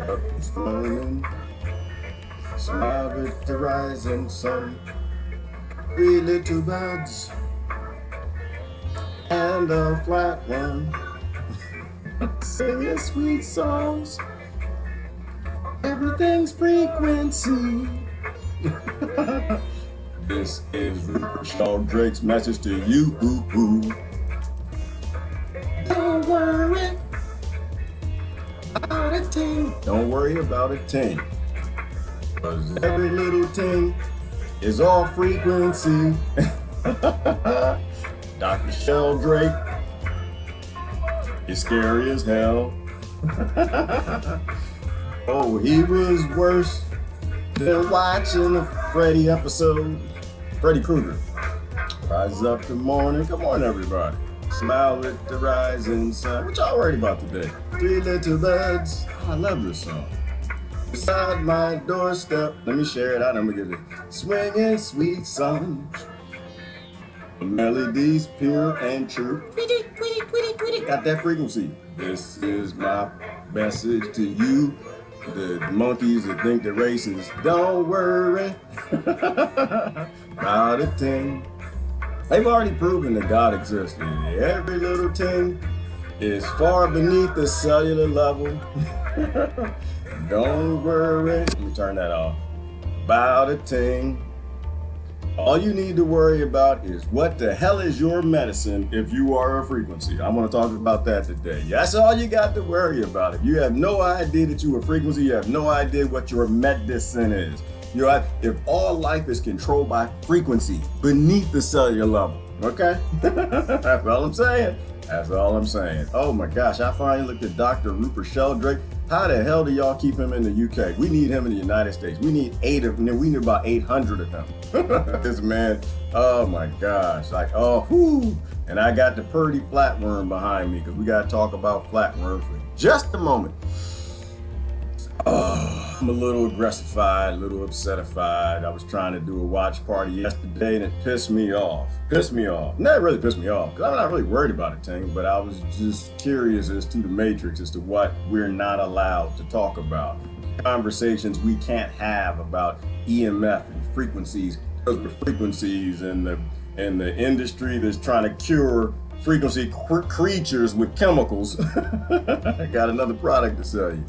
Up this morning, smile with the rising sun. 3 little birds and a flat one singing sweet songs. Everything's frequency. This is Rupert Sheldrake's message to you. Don't worry about a thing. Don't worry about a thing. Cause every little thing is all frequency. Dr. Sheldrake is scary as hell. Oh, he was worse than watching a Freddy episode. Freddy Krueger. Rise up the morning. Good morning, everybody. Smile with the rising sun. What y'all worried about today? 3 little birds. Oh, I love this song. Beside my doorstep. Let me share it out. I'm gonna get it. Swinging sweet songs. Melodies pure and true. Tweety, tweety, tweety, tweety. Got that frequency. This is my message to you. The monkeys that think they're racist. Don't worry about a thing. They've already proven that God exists. Every little thing is far beneath the cellular level. Don't worry. Let me turn that off. About a thing. All you need to worry about is what the hell is your medicine if you are a frequency. I'm going to talk about that today. That's all you got to worry about. If you have no idea that you're a frequency, you have no idea what your medicine is. You know, if all life is controlled by frequency beneath the cellular level, okay? That's all I'm saying. That's all I'm saying. Oh my gosh, I finally looked at Dr. Rupert Sheldrake. How the hell do y'all keep him in the UK? We need him in the United States. We need 8 of them. We need about 800 of them. This man, oh my gosh. Like, oh, whoo. And I got the purdy flatworm behind me because we got to talk about flatworms for just a moment. Oh, I'm a little aggressified, a little upsetified. I was trying to do a watch party yesterday and it pissed me off. That really pissed me off because I'm not really worried about a thing, but I was just curious as to the matrix, as to what we're not allowed to talk about. Conversations we can't have about EMF and frequencies, because we're frequencies in the industry that's trying to cure frequency creatures with chemicals. I got another product to sell you.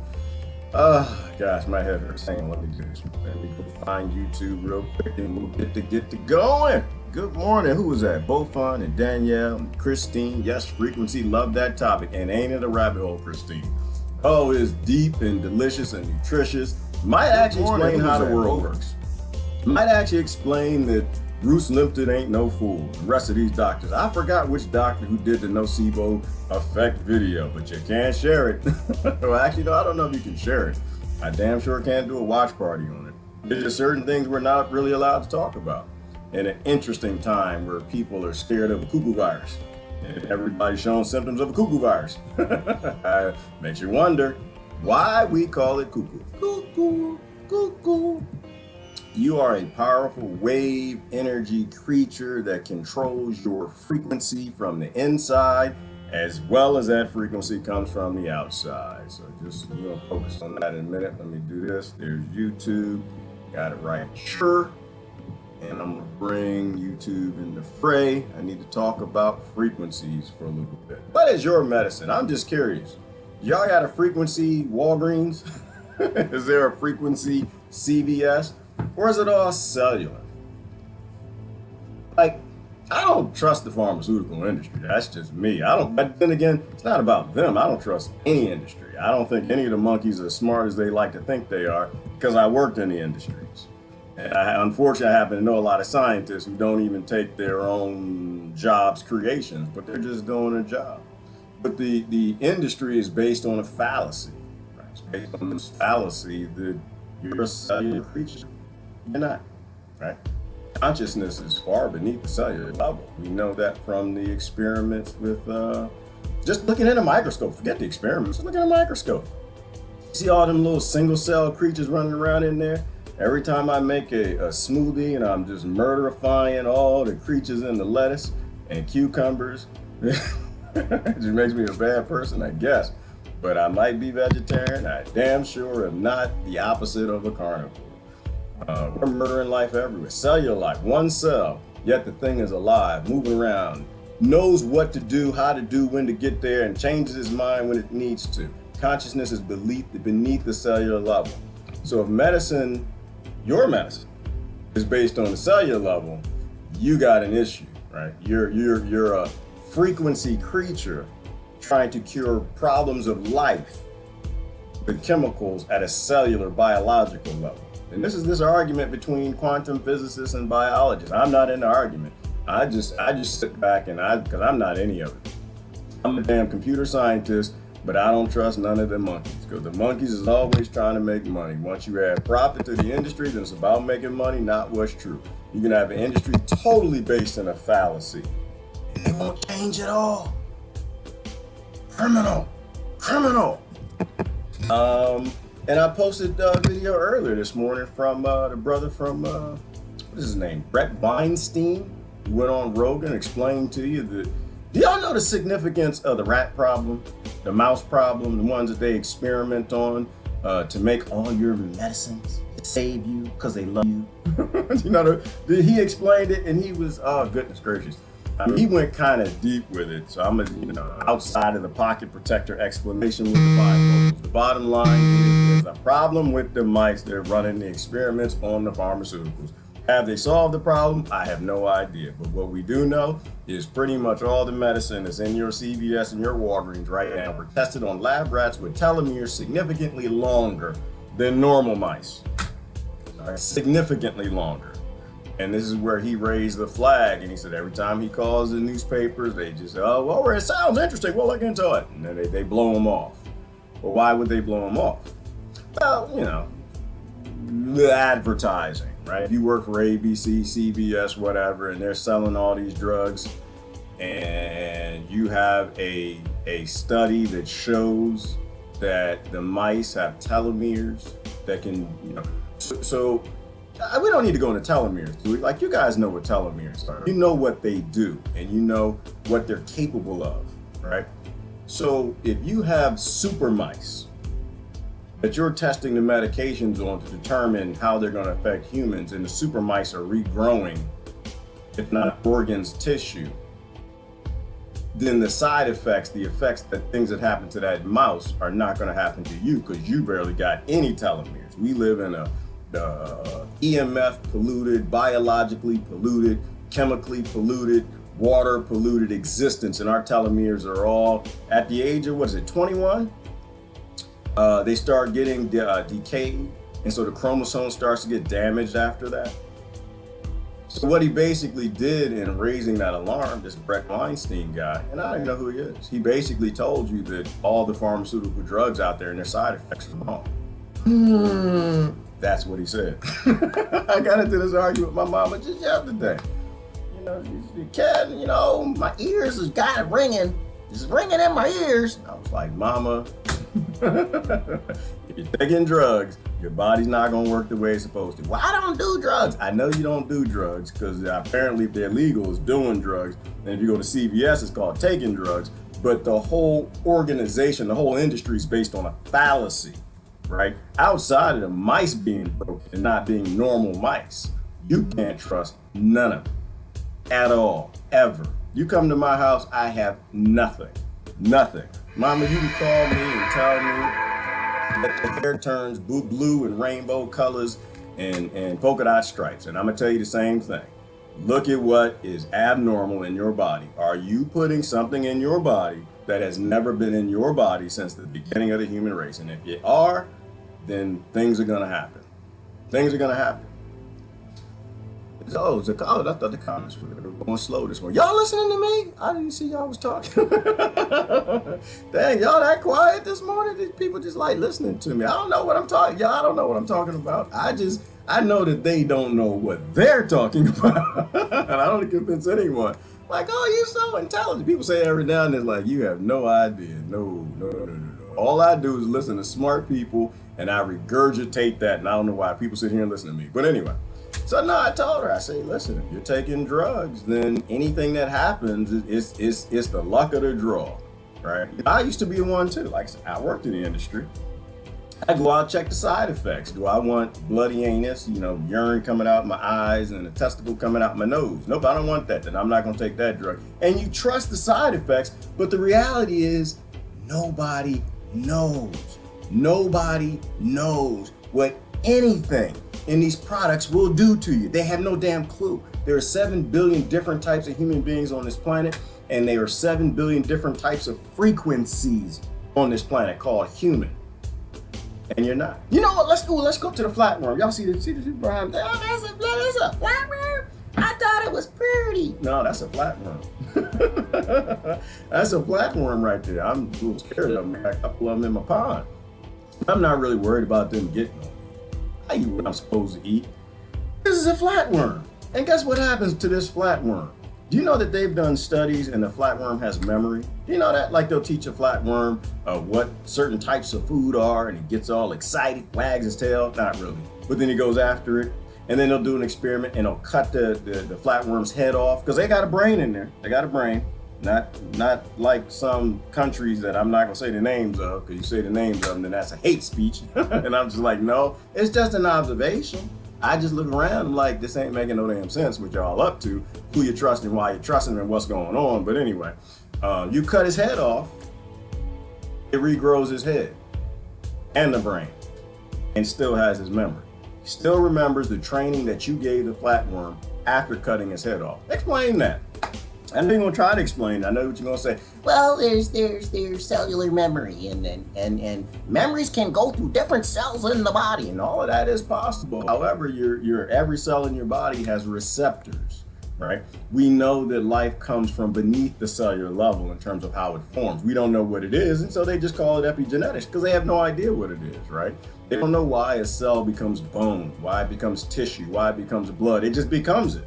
Oh gosh, my head hurts. Hang on, let me do this. Let me go find YouTube real quick and we'll get to going. Good morning. Who was that? Bofun and Danielle and Christine. Yes, frequency. Love that topic. And ain't it a rabbit hole, Christine? Oh, it's deep and delicious and nutritious. Might actually explain how the world works. Might actually explain that Bruce Limpton ain't no fool. The rest of these doctors. I forgot which doctor who did the nocebo effect video, but you can't share it. Well, actually, no, I don't know if you can share it. I damn sure can't do a watch party on it. There's just certain things we're not really allowed to talk about. In an interesting time where people are scared of a cuckoo virus. And everybody's showing symptoms of a cuckoo virus. Makes you wonder why we call it cuckoo. Cuckoo, cuckoo. You are a powerful wave energy creature that controls your frequency from the inside, as well as that frequency comes from the outside. So just we'll focus on that in a minute. Let me do this. There's YouTube. Got it right. Sure. And I'm gonna bring YouTube in the fray. I need to talk about frequencies for a little bit. What is your medicine? I'm just curious. Y'all got a frequency Walgreens? Is there a frequency CVS? Or is it all cellular? Like, I don't trust the pharmaceutical industry. That's just me. But then again, it's not about them. I don't trust any industry. I don't think any of the monkeys are as smart as they like to think they are because I worked in the industries. And unfortunately, I happen to know a lot of scientists who don't even take their own jobs creations, but they're just doing a job. But the industry is based on a fallacy. Right? It's based on this fallacy that you're a cellular creature. You're not, right? Consciousness is far beneath the cellular level. We know that from the experiments with just looking at a microscope. Forget the experiments, just look at a microscope. See all them little single cell creatures running around in there? Every time I make a smoothie and I'm just murderifying all the creatures in the lettuce and cucumbers, it just makes me a bad person, I guess. but I might be vegetarian. I damn sure am not the opposite of a carnivore. We're murdering life everywhere. Cellular life, one cell, yet the thing is alive, moving around, knows what to do, how to do, when to get there, and changes its mind when it needs to. Consciousness is beneath the cellular level. So if medicine, your medicine, is based on the cellular level, you got an issue, right? You're a frequency creature trying to cure problems of life with chemicals at a cellular biological level. And this is this argument between quantum physicists and biologists. I'm not in the argument. I just sit back and because I'm not any of it. I'm a damn computer scientist, but I don't trust none of the monkeys, because the monkeys is always trying to make money. Once you add profit to the industry, then it's about making money, not what's true. You can have an industry totally based in a fallacy. And they won't change at all. Criminal. And I posted a video earlier this morning from the brother from, what is his name? Brett Weinstein. He went on Rogan and explained to you that, do y'all know the significance of the rat problem, the mouse problem, the ones that they experiment on to make all your medicines to save you because they love you? You know, he explained it, and he was, oh goodness gracious. I mean, he went kind of deep with it, so I'm outside of the pocket protector explanation with the bifocals. The bottom line is there's a problem with the mice. They're running the experiments on the pharmaceuticals. Have they solved the problem? I have no idea. But what we do know is pretty much all the medicine that's in your CVS and your Walgreens right now were tested on lab rats with telomeres significantly longer than normal mice. Significantly longer. And this is where he raised the flag, and he said every time he calls the newspapers, they just say, oh, well, it sounds interesting, we'll look into it. And then they blow him off. Well, why would they blow him off? Well, you know, the advertising, right? If you work for ABC, CBS, whatever, and they're selling all these drugs, and you have a study that shows that the mice have telomeres that can, you know, so we don't need to go into telomeres, do we? Like, you guys know what telomeres are. You know what they do, and you know what they're capable of, right? So if you have super mice that you're testing the medications on to determine how they're going to affect humans, and the super mice are regrowing, if not organs, tissue, then the side effects, the effects, that things that happen to that mouse are not going to happen to you, because you barely got any telomeres. We live in a EMF polluted, biologically polluted, chemically polluted, water polluted existence, and our telomeres are all at the age of, what is it, 21? They start getting decayed, and so the chromosome starts to get damaged after that. So what he basically did in raising that alarm, this Brett Weinstein guy, and I don't know who he is, he basically told you that all the pharmaceutical drugs out there and their side effects are wrong. That's what he said. I got into this argument with my mama just yesterday. You know, the cat, you know, my ears has got it ringing. It's ringing in my ears. I was like, Mama, if you're taking drugs, your body's not gonna work the way it's supposed to. Well, I don't do drugs. I know you don't do drugs, because apparently if they're legal, it's doing drugs. And if you go to CVS, it's called taking drugs. But the whole organization, the whole industry is based on a fallacy. Right? Outside of the mice being broken and not being normal mice, you can't trust none of them at all, ever. You come to my house, I have nothing. Mama, you can call me and tell me that the hair turns blue and rainbow colors and polka dot stripes, and I'm gonna tell you the same thing. Look at what is abnormal in your body. Are you putting something in your body that has never been in your body since the beginning of the human race? And if you are, then things are gonna happen. Things are gonna happen. Oh, I thought the comments were going slow this morning. Y'all listening to me? I didn't see y'all was talking. Dang, y'all that quiet this morning? These people just like listening to me. I don't know what I'm talking. Y'all don't know what I'm talking about. I know that they don't know what they're talking about. And I don't convince anyone. Like, oh, you're so intelligent. People say every now and then, like, you have no idea. No. All I do is listen to smart people, and I regurgitate that, and I don't know why people sit here and listen to me. But anyway, so no, I told her, I say, listen, if you're taking drugs, then anything that happens is the luck of the draw. right? I used to be one too. Like I said, I worked in the industry. I go out and check the side effects. Do I want bloody anus, urine coming out my eyes and a testicle coming out my nose? Nope, I don't want that. Then I'm not going to take that drug. And you trust the side effects, but the reality is nobody knows. Nobody knows what anything in these products will do to you. They have no damn clue. There are 7 billion different types of human beings on this planet, and there are 7 billion different types of frequencies on this planet called human. And you're not. You know what? Let's go to the flatworm. Y'all see the behind there? Oh, that's a flatworm. I thought it was pretty. No, that's a flatworm. That's a flatworm right there. I'm a little scared of them. I got a couple of them in my pond. I'm not really worried about them getting them. I eat what I'm supposed to eat. This is a flatworm. And guess what happens to this flatworm? Do you know that they've done studies and the flatworm has memory? Do you know that? Like they'll teach a flatworm what certain types of food are, and he gets all excited, wags his tail. Not really. But then he goes after it. And then they'll do an experiment and they'll cut the flatworm's head off, because they got a brain in there. They got a brain. Not like some countries that I'm not gonna say the names of, because you say the names of them, then that's a hate speech. And I'm just like, no, it's just an observation. I just look around and like, this ain't making no damn sense what y'all up to, who you trusting, why you trusting, and what's going on. But anyway, you cut his head off, it regrows his head and the brain, and still has his memory. He still remembers the training that you gave the flatworm after cutting his head off. Explain that. I know you're gonna try to explain. I know what you're gonna say. Well, there's cellular memory, and memories can go through different cells in the body, and all of that is possible. However, your every cell in your body has receptors, right? We know that life comes from beneath the cellular level in terms of how it forms. We don't know what it is, and so they just call it epigenetics because they have no idea what it is, right? They don't know why a cell becomes bone, why it becomes tissue, why it becomes blood. It just becomes it.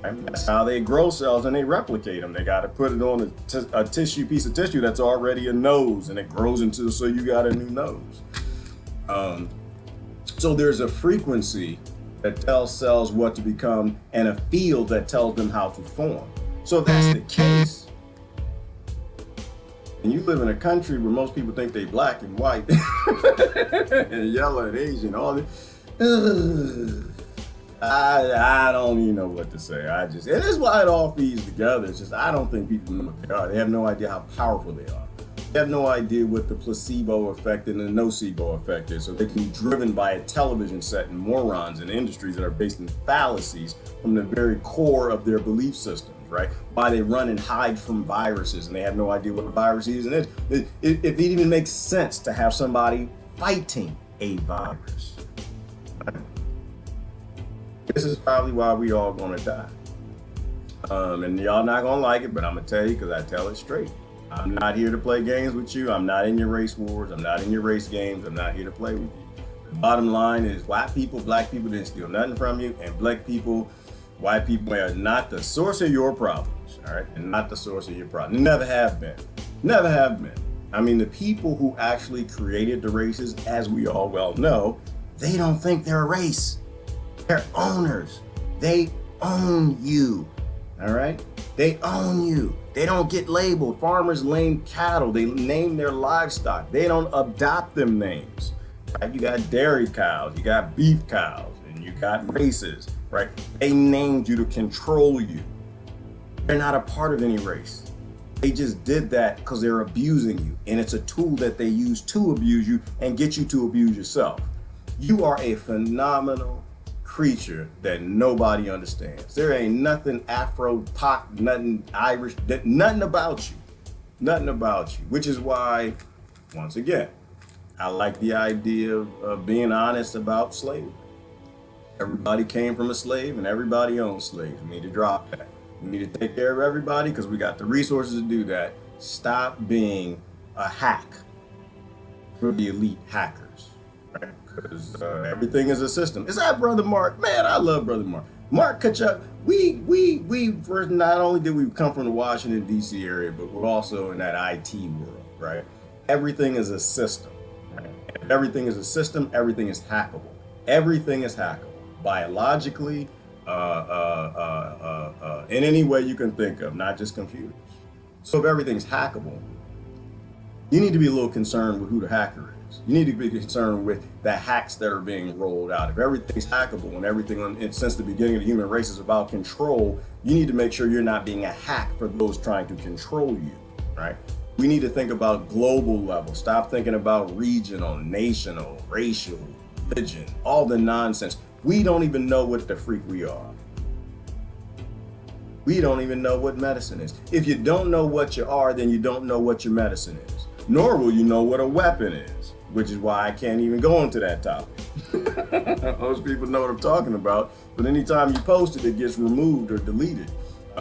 That's how they grow cells and they replicate them. They got to put it on a piece of tissue that's already a nose, and it grows into, so you got a new nose. So there's a frequency that tells cells what to become and a field that tells them how to form. So if that's the case, and you live in a country where most people think they black and white and yellow and Asian, all this, I don't even know what to say. And this is why it all feeds together. It's just, I don't think people know what they are. They have no idea how powerful they are. They have no idea what the placebo effect and the nocebo effect is. So they can be driven by a television set and morons in industries that are based in fallacies from the very core of their belief systems, right? Why they run and hide from viruses, and they have no idea what a virus is. And if it even makes sense to have somebody fighting a virus. This is probably why we all gonna die. And y'all not gonna like it, but I'm gonna tell you because I tell it straight. I'm not here to play games with you. I'm not in your race wars. I'm not in your race games. I'm not here to play with you. The bottom line is white people, black people didn't steal nothing from you, and black people, white people are not the source of your problems, all right? And not the source of your problems. Never have been. Never have been. I mean, the people who actually created the races, as we all well know, they don't think they're a race. They're owners. They own you, all right? They own you. They don't get labeled. Farmers name cattle. They name their livestock. They don't adopt them names, right? You got dairy cows, you got beef cows, and you got races, right? They named you to control you. They're not a part of any race. They just did that because they're abusing you, and it's a tool that they use to abuse you and get you to abuse yourself. You are a phenomenal creature that nobody understands. There ain't nothing Afro, Pop, nothing Irish, nothing about you. Nothing about you. Which is why, once again, I like the idea of being honest about slavery. Everybody came from a slave and everybody owns slaves. We need to drop that. We need to take care of everybody because we got the resources to do that. Stop being a hack for the elite hackers. Right? Because everything is a system. Is that Brother Mark? Man, I love Brother Mark. Mark Kachuk, we first, not only did we come from the Washington, D.C. area, but we're also in that IT world, right? Everything is a system, right? If everything is a system, everything is hackable. Everything is hackable, biologically, in any way you can think of, not just computers. So if everything's hackable, You need to be a little concerned with who the hacker is. You need to be concerned with the hacks that are being rolled out. If everything's hackable and everything since the beginning of the human race is about control, you need to make sure you're not being a hack for those trying to control you, right? We need to think about global level. Stop thinking about regional, national, racial, religion, all the nonsense. We don't even know what the freak we are. We don't even know what medicine is. If you don't know what you are, then you don't know what your medicine is. Nor will you know what a weapon is, which is why I can't even go into that topic. Most people know what I'm talking about, but anytime you post it, it gets removed or deleted.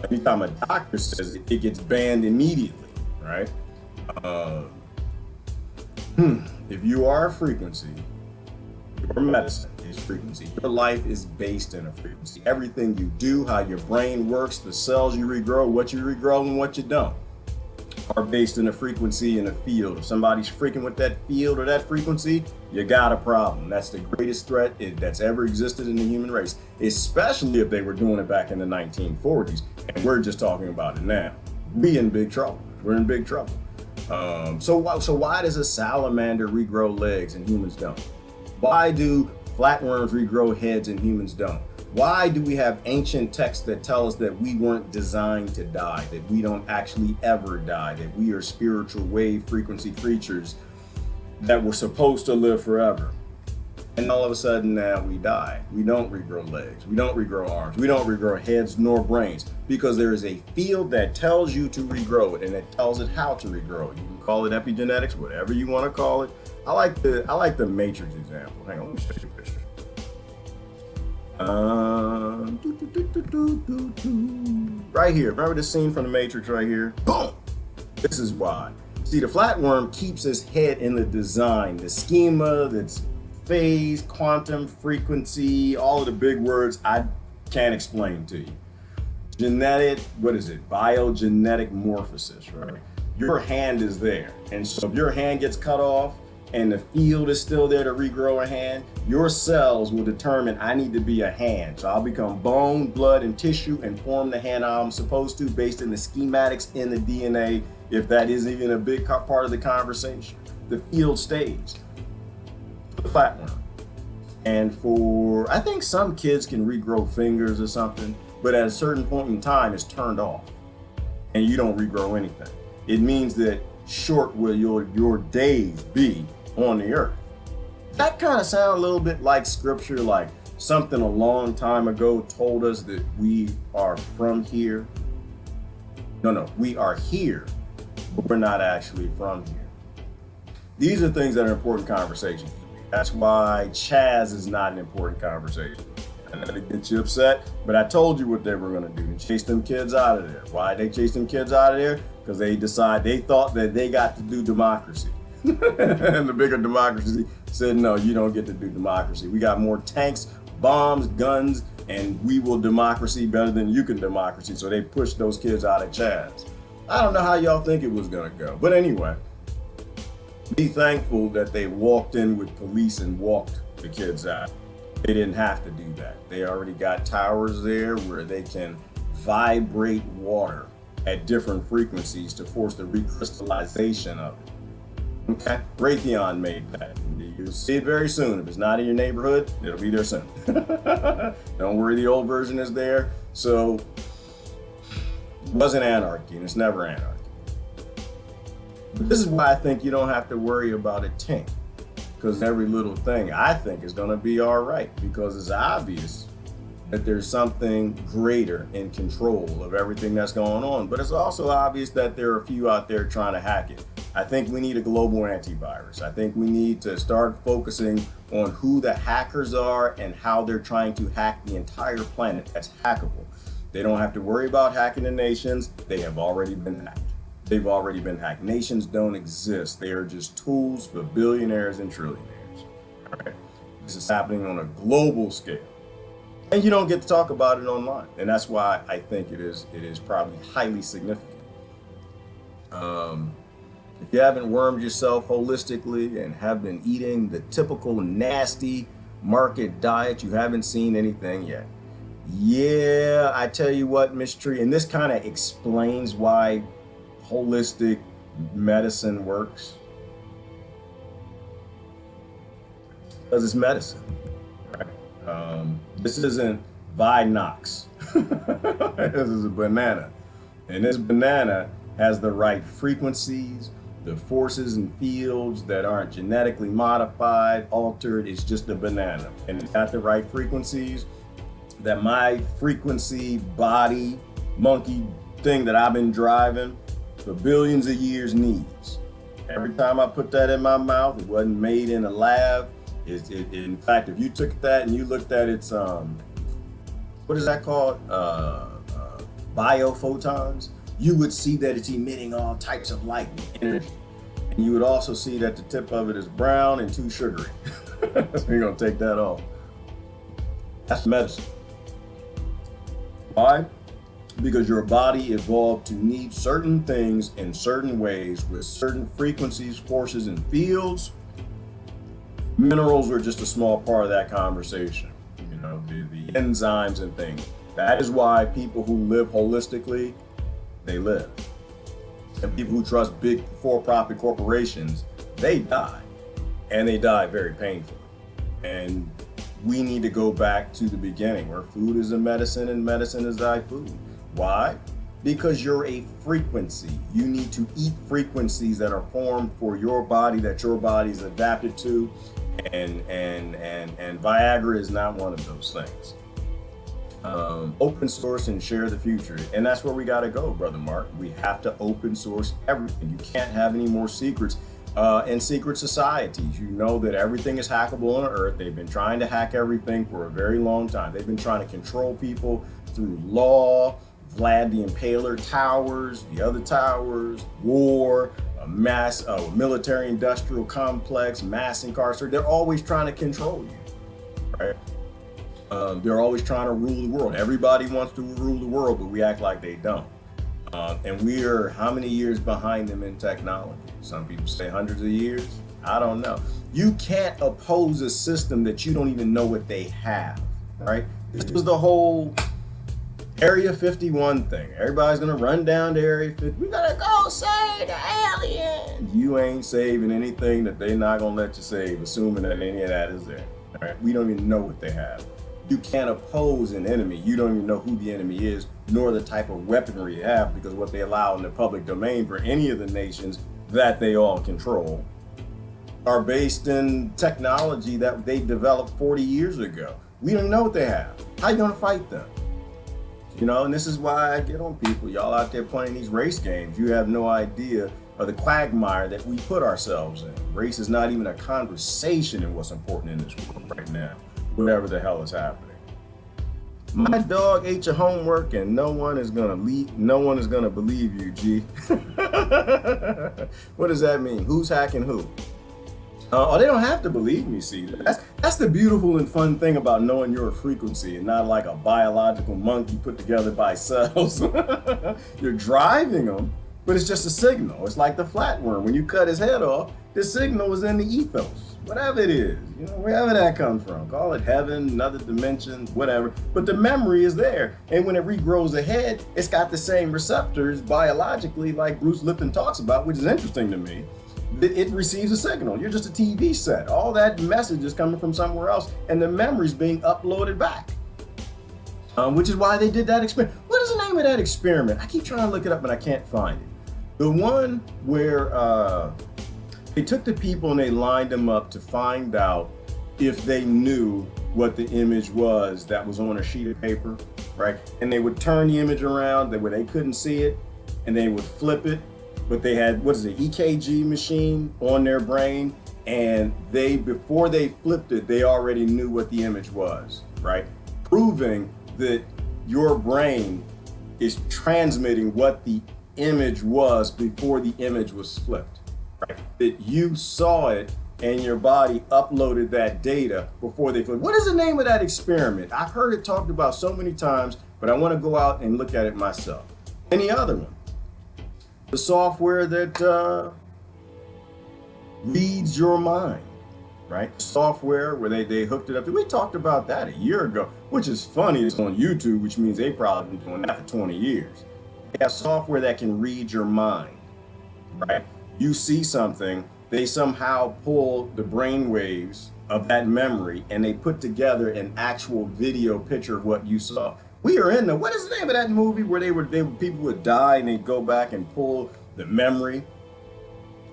Anytime a doctor says it, it gets banned immediately, right? If you are a frequency, your medicine is frequency. Your life is based in a frequency. Everything you do, how your brain works, the cells you regrow, what you regrow and what you don't, are based in a frequency in a field. If somebody's freaking with that field or that frequency, you got a problem. That's the greatest threat that's ever existed in the human race, especially if they were doing it back in the 1940s. And we're just talking about it now. We in big trouble. We're in big trouble. So why does a salamander regrow legs and humans don't? Why do flatworms regrow heads and humans don't? Why do we have ancient texts that tell us that we weren't designed to die, that we don't actually ever die, that we are spiritual wave frequency creatures that were supposed to live forever? And all of a sudden now we die. We don't regrow legs, we don't regrow arms, we don't regrow heads nor brains, because there is a field that tells you to regrow it, and it tells it how to regrow it. You can call it epigenetics, whatever you want to call it. I like the Matrix example. Hang on, let me show you a picture. Right here, remember this scene from the Matrix right here? Boom! This is why. See, the flatworm keeps his head in the design, the schema, that's phase, quantum, frequency, all of the big words I can't explain to you. Genetic, what is it? Biogenetic morphosis, right? Your hand is there. And so if your hand gets cut off and the field is still there to regrow a hand, your cells will determine I need to be a hand. So I'll become bone, blood, and tissue and form the hand I'm supposed to based on the schematics in the DNA, if that isn't even a big part of the conversation. The field stays. The flatworm. And for, I think some kids can regrow fingers or something, but at a certain point in time, it's turned off and you don't regrow anything. It means that short will your days be on the earth. That kind of sounds a little bit like scripture, like something a long time ago told us that we are from here. No, we are here, but we're not actually from here. These are things that are important conversations. That's why Chaz is not an important conversation. I know it gets you upset, but I told you what they were going to do, to chase them kids out of there. Why they chase them kids out of there? Because they thought that they got to do democracy. And the bigger democracy said, no, you don't get to do democracy. We got more tanks, bombs, guns, and we will democracy better than you can democracy. So they pushed those kids out of Chaz. I don't know how y'all think it was going to go. But anyway, be thankful that they walked in with police and walked the kids out. They didn't have to do that. They already got towers there where they can vibrate water at different frequencies to force the recrystallization of it. Okay, Raytheon made that. You'll see it very soon. If it's not in your neighborhood, it'll be there soon. Don't worry, the old version is there. So it wasn't anarchy, and it's never anarchy. But this is why I think you don't have to worry about a tink, because every little thing I think is going to be all right, because it's obvious that there's something greater in control of everything that's going on. But it's also obvious that there are a few out there trying to hack it. I think we need a global antivirus. I think we need to start focusing on who the hackers are and how they're trying to hack the entire planet that's hackable. They don't have to worry about hacking the nations. They have already been hacked. They've already been hacked. Nations don't exist. They are just tools for billionaires and trillionaires. All right? This is happening on a global scale. And you don't get to talk about it online. And that's why I think it is probably highly significant. If you haven't wormed yourself holistically and have been eating the typical nasty market diet, you haven't seen anything yet. Yeah, I tell you what, Miss Tree, and this kind of explains why holistic medicine works? Because it's medicine, right? This isn't Vinox. This is a banana. And this banana has the right frequencies, the forces and fields that aren't genetically modified, altered. It's just a banana. And it's got the right frequencies that my frequency body monkey thing that I've been driving for billions of years needs. Every time I put that in my mouth, it wasn't made in a lab. In fact, if you took that and you looked at its, what is that called? Biophotons, you would see that it's emitting all types of light and energy. And you would also see that the tip of it is brown and too sugary. So you're gonna take that off. That's medicine. Why? Because your body evolved to need certain things in certain ways with certain frequencies, forces, and fields. Minerals are just a small part of that conversation. You know, the enzymes and things. That is why people who live holistically, they live. And people who trust big for-profit corporations, they die. And they die very painfully. And we need to go back to the beginning where food is a medicine and medicine is thy food. Why? Because you're a frequency. You need to eat frequencies that are formed for your body, that your body's adapted to. And Viagra is not one of those things. Open source and share the future. And that's where we got to go, Brother Mark. We have to open source everything. You can't have any more secrets in secret societies. You know that everything is hackable on Earth. They've been trying to hack everything for a very long time. They've been trying to control people through law, Vlad the Impaler towers, the other towers, war, a mass military industrial complex, mass incarceration. They're always trying to control you, right? They're always trying to rule the world. Everybody wants to rule the world, but we act like they don't. And we are how many years behind them in technology? Some people say hundreds of years. I don't know. You can't oppose a system that you don't even know what they have, right? This was the whole Area 51 thing. Everybody's gonna run down to Area 50. We gotta go save the aliens. You ain't saving anything that they're not gonna let you save, assuming that any of that is there. All right? We don't even know what they have. You can't oppose an enemy. You don't even know who the enemy is, nor the type of weaponry they have, because what they allow in the public domain for any of the nations that they all control are based in technology that they developed 40 years ago. We don't know what they have. How you gonna fight them? You know, and this is why I get on people. Y'all out there playing these race games. You have no idea of the quagmire that we put ourselves in. Race is not even a conversation in what's important in this world right now. Whatever the hell is happening. My dog ate your homework and no one is gonna believe you, G. What does that mean? Who's hacking who? They don't have to believe me, see. That's the beautiful and fun thing about knowing you're a frequency and not like a biological monkey put together by cells. You're driving them, but it's just a signal. It's like the flatworm. When you cut his head off, the signal is in the ethos. Whatever it is, you know, wherever that comes from. Call it heaven, another dimension, whatever. But the memory is there. And when it regrows ahead, it's got the same receptors biologically like Bruce Lipton talks about, which is interesting to me. It receives a signal. You're just a TV set. All that message is coming from somewhere else, and the memory's being uploaded back. Which is why they did that experiment. What is the name of that experiment? I keep trying to look it up, and I can't find it. The one where they took the people and they lined them up to find out if they knew what the image was that was on a sheet of paper, right? And they would turn the image around where they couldn't see it, and they would flip it. But they had, EKG machine on their brain, and before they flipped it, they already knew what the image was, right? Proving that your brain is transmitting what the image was before the image was flipped, right? That you saw it and your body uploaded that data before they flipped. What is the name of that experiment? I've heard it talked about so many times, but I want to go out and look at it myself. Any other one? The software that reads your mind, right? Software where they hooked it up. We talked about that a year ago, which is funny. It's on YouTube, which means they probably been doing that for 20 years. They have software that can read your mind. right? You see something, they somehow pull the brain waves of that memory and they put together an actual video picture of what you saw. We are in the, what is the name of that movie where people would die and they'd go back and pull the memory,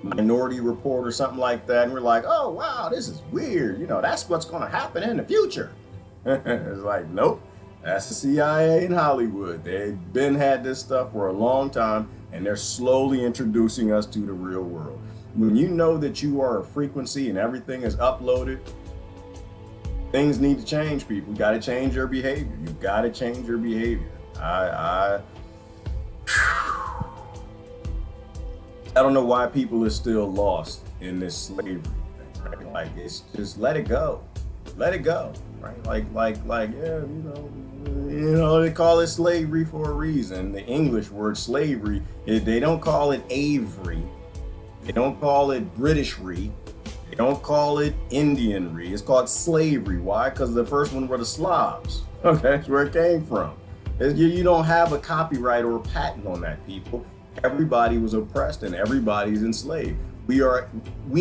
Minority Report or something like that, and we're like, oh wow, this is weird, you know, that's what's going to happen in the future. It's like, nope, that's the CIA in Hollywood. They've been had this stuff for a long time and they're slowly introducing us to the real world. When you know that you are a frequency and everything is uploaded, things need to change, people. You got to change your behavior. You got to change your behavior. I don't know why people are still lost in this slavery thing, right? Like, it's just let it go. Let it go, right? Like, yeah, you know, they call it slavery for a reason. The English word slavery, they don't call it Avery. They don't call it Britishry. They don't call it Indianry. It's called slavery. Why? Because the first one were the Slavs. Okay, that's where it came from. You don't have a copyright or a patent on that, people. Everybody was oppressed and everybody's enslaved. We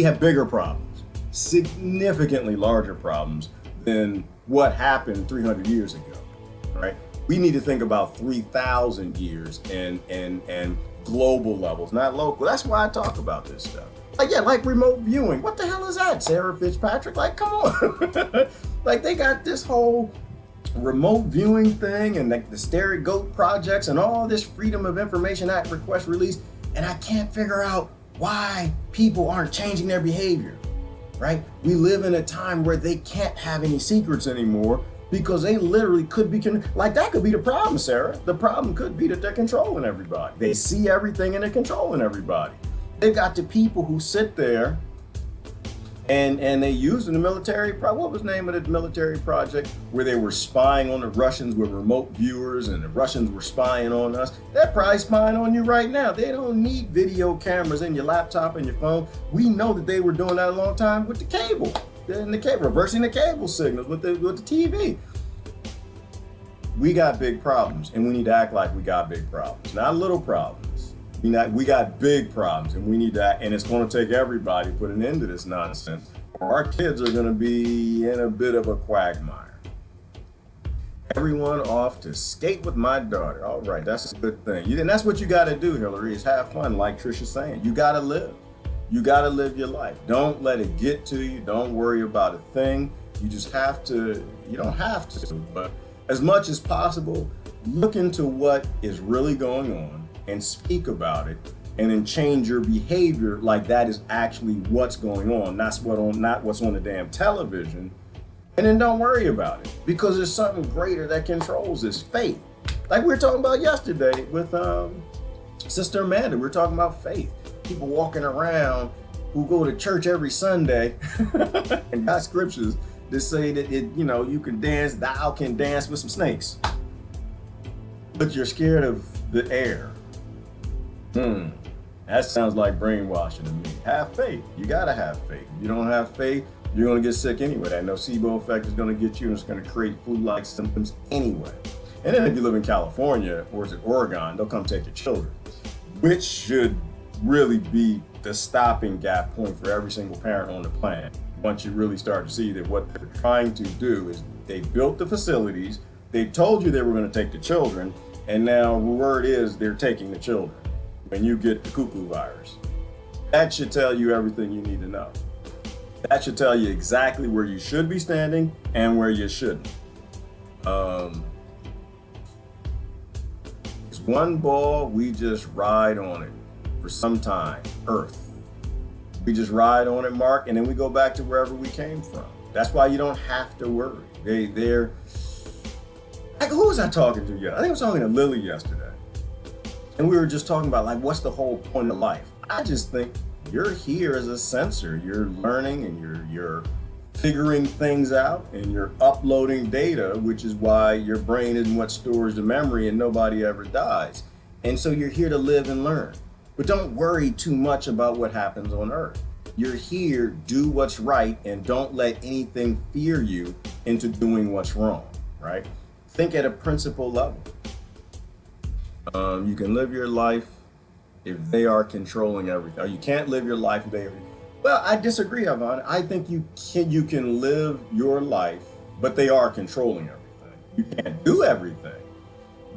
have bigger problems, significantly larger problems than what happened 300 years ago, right? We need to think about 3,000 years and global levels, not local. That's why I talk about this stuff. Like, yeah, like remote viewing. What the hell is that, Sarah Fitzpatrick? Like, come on. Like, they got this whole remote viewing thing and like the Stereo Goat projects and all this Freedom of Information Act request release, and I can't figure out why people aren't changing their behavior, right? We live in a time where they can't have any secrets anymore because they literally could be, like, that could be the problem, Sarah. The problem could be that they're controlling everybody. They see everything and they're controlling everybody. They've got the people who sit there and they used in the military, what was the name of the military project where they were spying on the Russians with remote viewers and the Russians were spying on us? They're probably spying on you right now. They don't need video cameras in your laptop and your phone. We know that they were doing that a long time with the cable, reversing the cable signals with the TV. We got big problems and we need to act like we got big problems, not little problems. We got big problems and we need to act, and it's going to take everybody to put an end to this nonsense, or our kids are going to be in a bit of a quagmire. Everyone off to skate with my daughter. All right, that's a good thing. And that's what you got to do, Hillary, is have fun, like Trisha's saying. You got to live. You got to live your life. Don't let it get to you. Don't worry about a thing. You just have to, you don't have to, but as much as possible, look into what is really going on and speak about it, and then change your behavior like that is actually what's going on, not what's on the damn television. And then don't worry about it, because there's something greater that controls this, faith. Like we were talking about yesterday with Sister Amanda, we were talking about faith. People walking around who go to church every Sunday and got scriptures that say that you can dance, thou can dance with some snakes, but you're scared of the air. That sounds like brainwashing to me. Have faith. You gotta have faith. If you don't have faith, you're gonna get sick anyway. That nocebo effect is gonna get you, and it's gonna create flu-like symptoms anyway. And then if you live in California, or is it Oregon, they'll come take your children, which should really be the stopping gap point for every single parent on the planet. Once you really start to see that what they're trying to do is they built the facilities, they told you they were gonna take the children, and now the word is they're taking the children. When you get the cuckoo virus, that should tell you everything you need to know. That should tell you exactly where you should be standing and where you shouldn't. It's one ball, we just ride on it for some time, Earth. We just ride on it, Mark, and then we go back to wherever we came from. That's why you don't have to worry. They're, like, who was I talking to yet? I think I was talking to Lily yesterday. And we were just talking about, like, what's the whole point of life? I just think you're here as a sensor. You're learning and you're figuring things out and you're uploading data, which is why your brain isn't what stores the memory and nobody ever dies. And so you're here to live and learn. But don't worry too much about what happens on Earth. You're here, do what's right, and don't let anything fear you into doing what's wrong, right? Think at a principle level. You can live your life if they are controlling everything. Or you can't live your life if they. Well, I disagree, Ivan. I think you can live your life, but they are controlling everything. You can't do everything.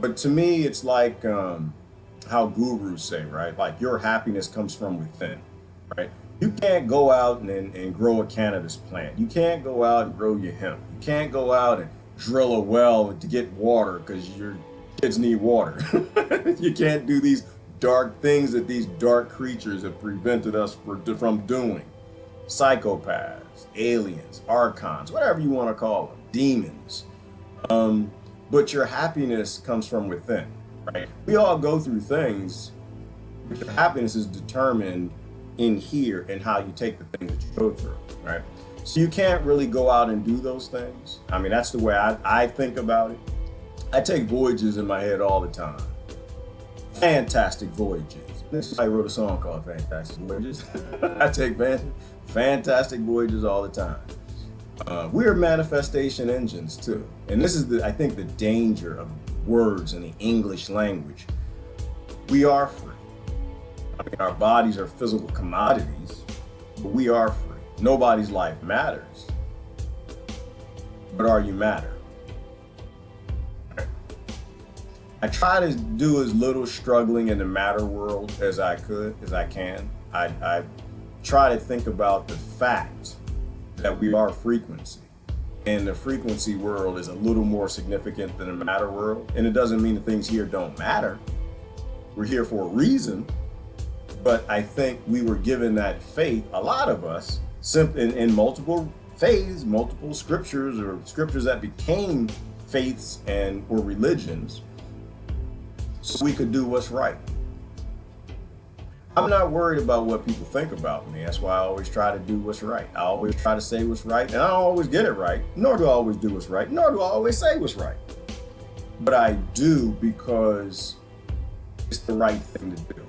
But to me, it's like how gurus say, right? Like your happiness comes from within, right? You can't go out and grow a cannabis plant. You can't go out and grow your hemp. You can't go out and drill a well to get water because your kids need water. You can't do these dark things that these dark creatures have prevented us from doing. Psychopaths, aliens, archons, whatever you want to call them, demons. But your happiness comes from within, right? We all go through things, but your happiness is determined in here and how you take the things that you go through, right? So you can't really go out and do those things. I mean, that's the way I think about it. I take voyages in my head all the time. Fantastic voyages. I wrote a song called Fantastic Voyages. I take fantastic voyages all the time. We're manifestation engines too. And this is, I think, the danger of words in the English language. We are free. I mean, our bodies are physical commodities, but we are free. Nobody's life matters. But are you matter? I try to do as little struggling in the matter world as I can. I try to think about the fact that we are frequency. And the frequency world is a little more significant than the matter world. And it doesn't mean the things here don't matter. We're here for a reason. But I think we were given that faith, a lot of us, in multiple faiths, multiple scriptures, or scriptures that became faiths or religions, so we could do what's right. I'm not worried about what people think about me. That's why I always try to do what's right. I always try to say what's right, and I don't always get it right, nor do I always do what's right, nor do I always say what's right. But I do because it's the right thing to do.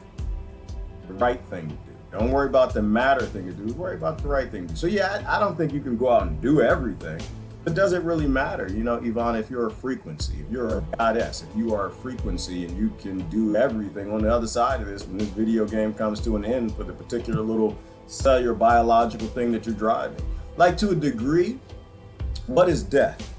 The right thing to do. Don't worry about the matter thing to do, worry about the right thing to do. So yeah, I don't think you can go out and do everything. It doesn't really matter. You know, Yvonne, if you're a frequency, if you're a goddess, if you are a frequency and you can do everything on the other side of this, when this video game comes to an end for the particular little cellular biological thing that you're driving. Like, to a degree, what is death?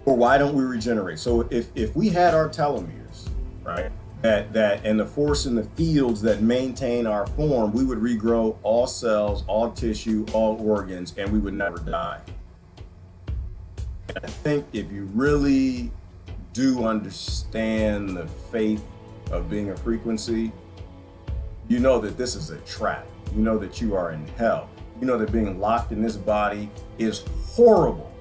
Or why don't we regenerate? So if we had our telomeres, right, that and the force in the fields that maintain our form, we would regrow all cells, all tissue, all organs, and we would never die. I think if you really do understand the faith of being a frequency, you know that this is a trap. You know that you are in hell. You know that being locked in this body is horrible.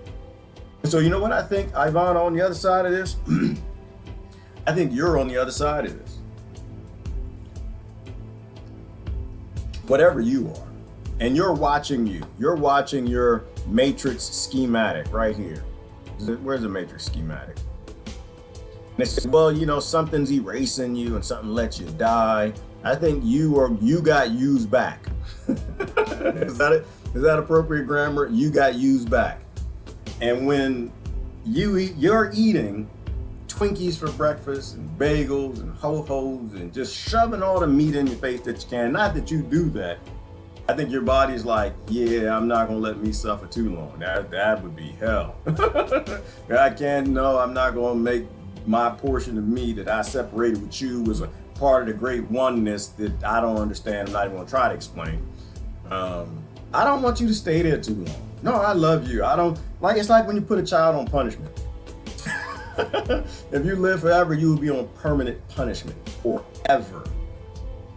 So you know what I think, Ivan, on the other side of this? I think you're on the other side of this. Whatever you are, and you're watching your matrix schematic right here. Where's the matrix schematic? And it says, well, you know, something's erasing you and something lets you die. I think you got used back. Is that it? Is that appropriate grammar? You got used back. And when you're eating Twinkies for breakfast and bagels and ho-hos and just shoving all the meat in your face that you can, not that you do that, I think your body's like, yeah, I'm not gonna let me suffer too long. That would be hell. I'm not gonna make my portion of me that I separated with you as a part of the great oneness that I don't understand. I'm not even gonna try to explain. I don't want you to stay there too long. No, I love you. I don't like. It's like when you put a child on punishment. If you live forever, you will be on permanent punishment forever.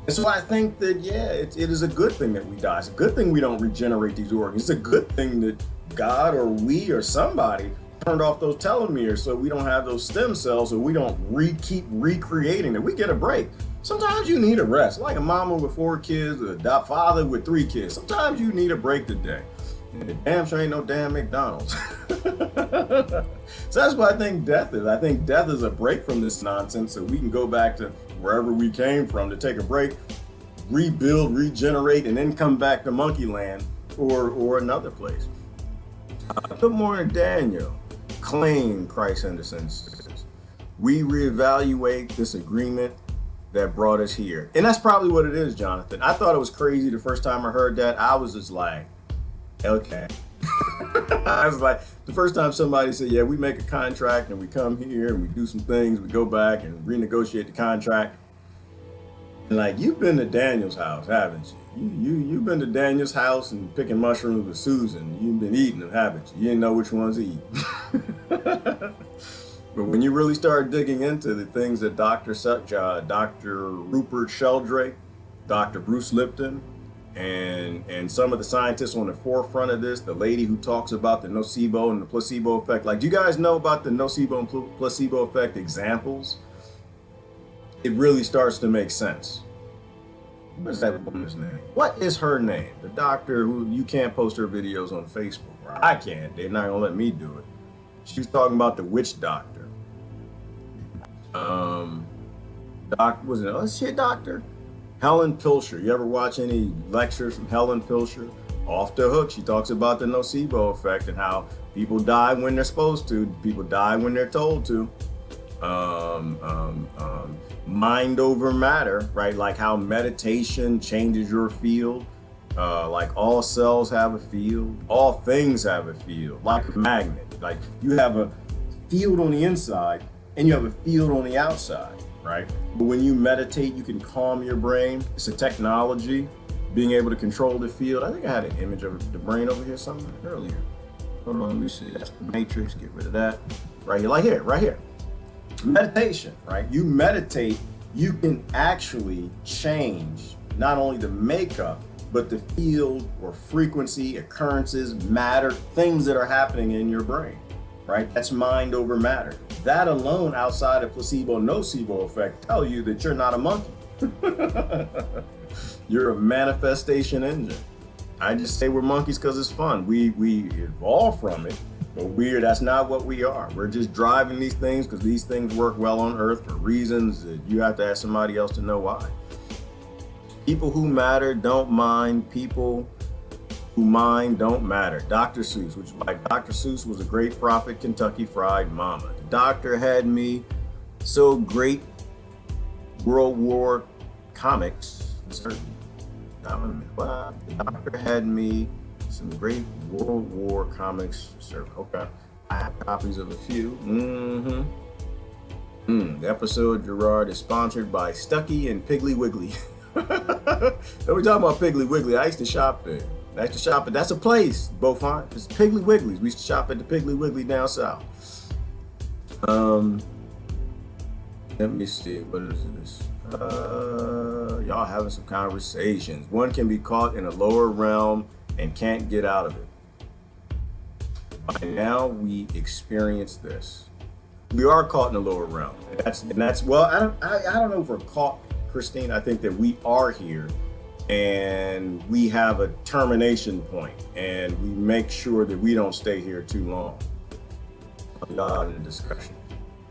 And so I think that, yeah, it is a good thing that we die. It's a good thing we don't regenerate these organs. It's a good thing that God or we or somebody turned off those telomeres so we don't have those stem cells, so we don't keep recreating it. We get a break. Sometimes you need a rest. Like a mama with 4 kids, a father with 3 kids. Sometimes you need a break today. And damn sure ain't no damn McDonald's. So that's what I think death is. I think death is a break from this nonsense so we can go back to wherever we came from, to take a break, rebuild, regenerate, and then come back to monkey land or another place. Good morning, Daniel. Claim Christ Henderson says, we reevaluate this agreement that brought us here. And that's probably what it is, Jonathan. I thought it was crazy the first time I heard that. I was just like, okay. I was like, the first time somebody said, yeah, we make a contract and we come here and we do some things, we go back and renegotiate the contract. And like, you've been to Daniel's house, haven't you? You've been to Daniel's house and picking mushrooms with Susan. You've been eating them, haven't you? You didn't know which ones to eat. But when you really start digging into the things that Dr. Rupert Sheldrake, Dr. Bruce Lipton, and some of the scientists on the forefront of this, the lady who talks about the nocebo and the placebo effect. Like, do you guys know about the nocebo and placebo effect examples? It really starts to make sense. What's that woman's name? What is her name? The doctor who you can't post her videos on Facebook. I can't. They're not gonna let me do it. She was talking about the witch doctor. Was she a doctor? Helen Pilcher. You ever watch any lectures from Helen Pilcher? Off the hook, she talks about the nocebo effect and how people die when they're supposed to. People die when they're told to. Mind over matter, right? Like how meditation changes your field. Like all cells have a field. All things have a field. Like a magnet. Like you have a field on the inside and you have a field on the outside, right? But when you meditate, you can calm your brain. It's a technology, being able to control the field. I think I had an image of the brain over here somewhere earlier. Hold on, let me see. That's the matrix. Get rid of that. Right here, like here, right here. Meditation, right? You meditate, you can actually change not only the makeup, but the field or frequency, occurrences, matter, things that are happening in your brain, right? That's mind over matter. That alone, outside of placebo nocebo effect, tell you that you're not a monkey. You're a manifestation engine. I just say we're monkeys because it's fun. We evolved from it, but that's not what we are. We're just driving these things because these things work well on Earth for reasons that you have to ask somebody else to know why. People who matter don't mind. People who mind don't matter. Dr. Seuss, which like Dr. Seuss was a great prophet, Kentucky Fried Mama. The doctor had me so great World War comics. The doctor had me some great World War comics. Okay, I have copies of a few. The episode, Gerard, is sponsored by Stucky and Piggly Wiggly. We're talking about Piggly Wiggly. I used to shop there. That's a place, Beaufort. It's Piggly Wiggly's. We used to shop at the Piggly Wiggly down south. Let me see. What is this? Y'all having some conversations. One can be caught in a lower realm and can't get out of it. By now, we experience this. We are caught in a lower realm. And that's well, I don't know if we're caught, Christine. I think that we are here and we have a termination point and we make sure that we don't stay here too long. Y'all in the discussion.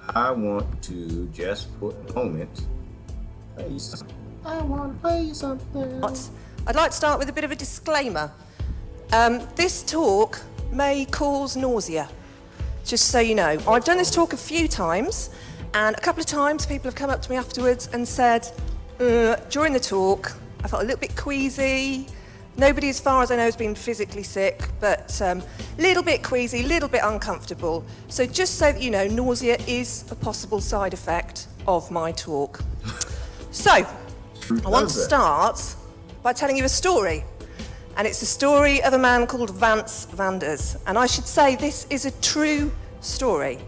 I want to just for a moment play you something. I want to play you something. I'd like to start with a bit of a disclaimer. This talk may cause nausea, just so you know. I've done this talk a few times, and a couple of times people have come up to me afterwards and said, during the talk, I felt a little bit queasy. Nobody, as far as I know, has been physically sick, but a little bit queasy, a little bit uncomfortable. So just so that you know, nausea is a possible side effect of my talk. So, I want to start by telling you a story. And it's the story of a man called Vance Vanders. And I should say this is a true story.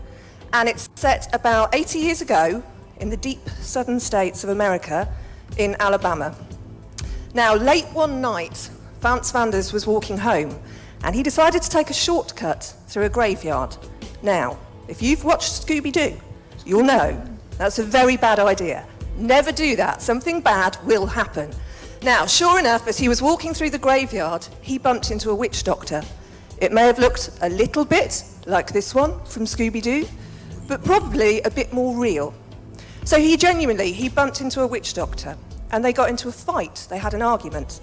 And it's set about 80 years ago in the deep southern states of America in Alabama. Now, late one night, Vance Vanders was walking home and he decided to take a shortcut through a graveyard. Now, if you've watched Scooby-Doo, you'll know that's a very bad idea. Never do that. Something bad will happen. Now, sure enough, as he was walking through the graveyard, he bumped into a witch doctor. It may have looked a little bit like this one from Scooby-Doo, but probably a bit more real. So he bumped into a witch doctor, and they got into a fight. They had an argument.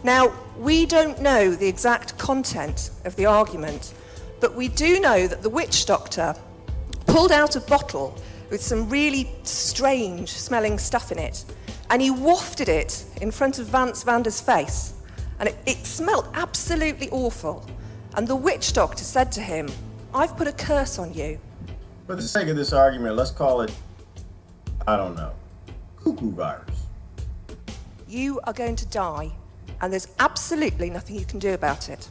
Now, we don't know the exact content of the argument, but we do know that the witch doctor pulled out a bottle with some really strange smelling stuff in it. And he wafted it in front of Vance Vander's face. And it smelled absolutely awful. And the witch doctor said to him, "I've put a curse on you." For the sake of this argument, let's call it, I don't know, cuckoo virus. You are going to die, and there's absolutely nothing you can do about it.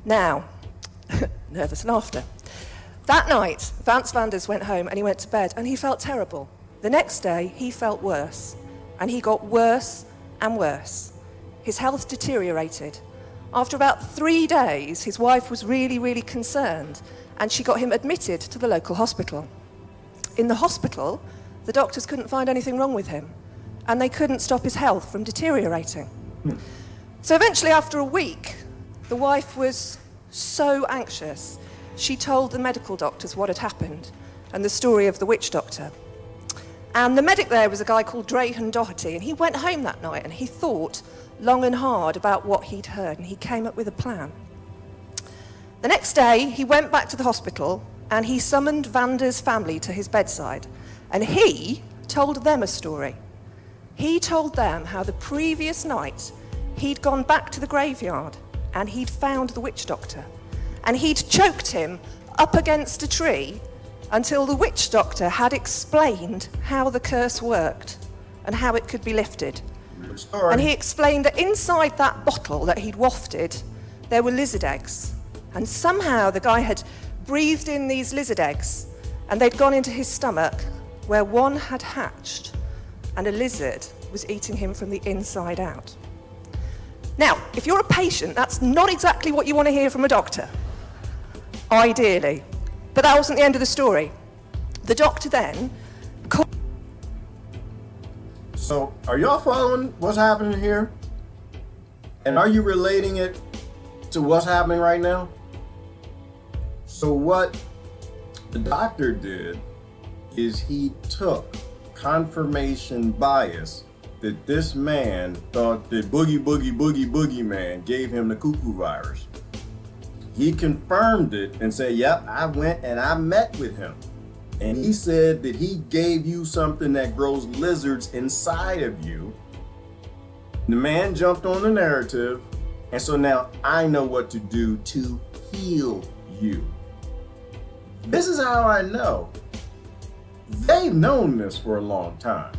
Now, nervous laughter. That night, Vance Vanders went home and he went to bed and he felt terrible. The next day, he felt worse, and he got worse and worse. His health deteriorated. After about 3 days, his wife was really, really concerned, and she got him admitted to the local hospital. In the hospital, the doctors couldn't find anything wrong with him, and they couldn't stop his health from deteriorating. So eventually, after a week, the wife was so anxious, she told the medical doctors what had happened and the story of the witch doctor. And the medic there was a guy called Drahan Doherty, and he went home that night and he thought long and hard about what he'd heard, and he came up with a plan. The next day, he went back to the hospital and he summoned Vander's family to his bedside, and he told them a story. He told them how the previous night he'd gone back to the graveyard and he'd found the witch doctor, and he'd choked him up against a tree until the witch doctor had explained how the curse worked and how it could be lifted. And he explained that inside that bottle that he'd wafted, there were lizard eggs. And somehow the guy had breathed in these lizard eggs, and they'd gone into his stomach, where one had hatched, and a lizard was eating him from the inside out. Now, if you're a patient, that's not exactly what you want to hear from a doctor, ideally. But that wasn't the end of the story. The doctor then called... So, are y'all following what's happening here? And are you relating it to what's happening right now? So what the doctor did is he took confirmation bias that this man thought that boogie man gave him the cuckoo virus. He confirmed it and said, yep, I went and I met with him. And he said that he gave you something that grows lizards inside of you. The man jumped on the narrative, and so now I know what to do to heal you. This is how I know. They've known this for a long time.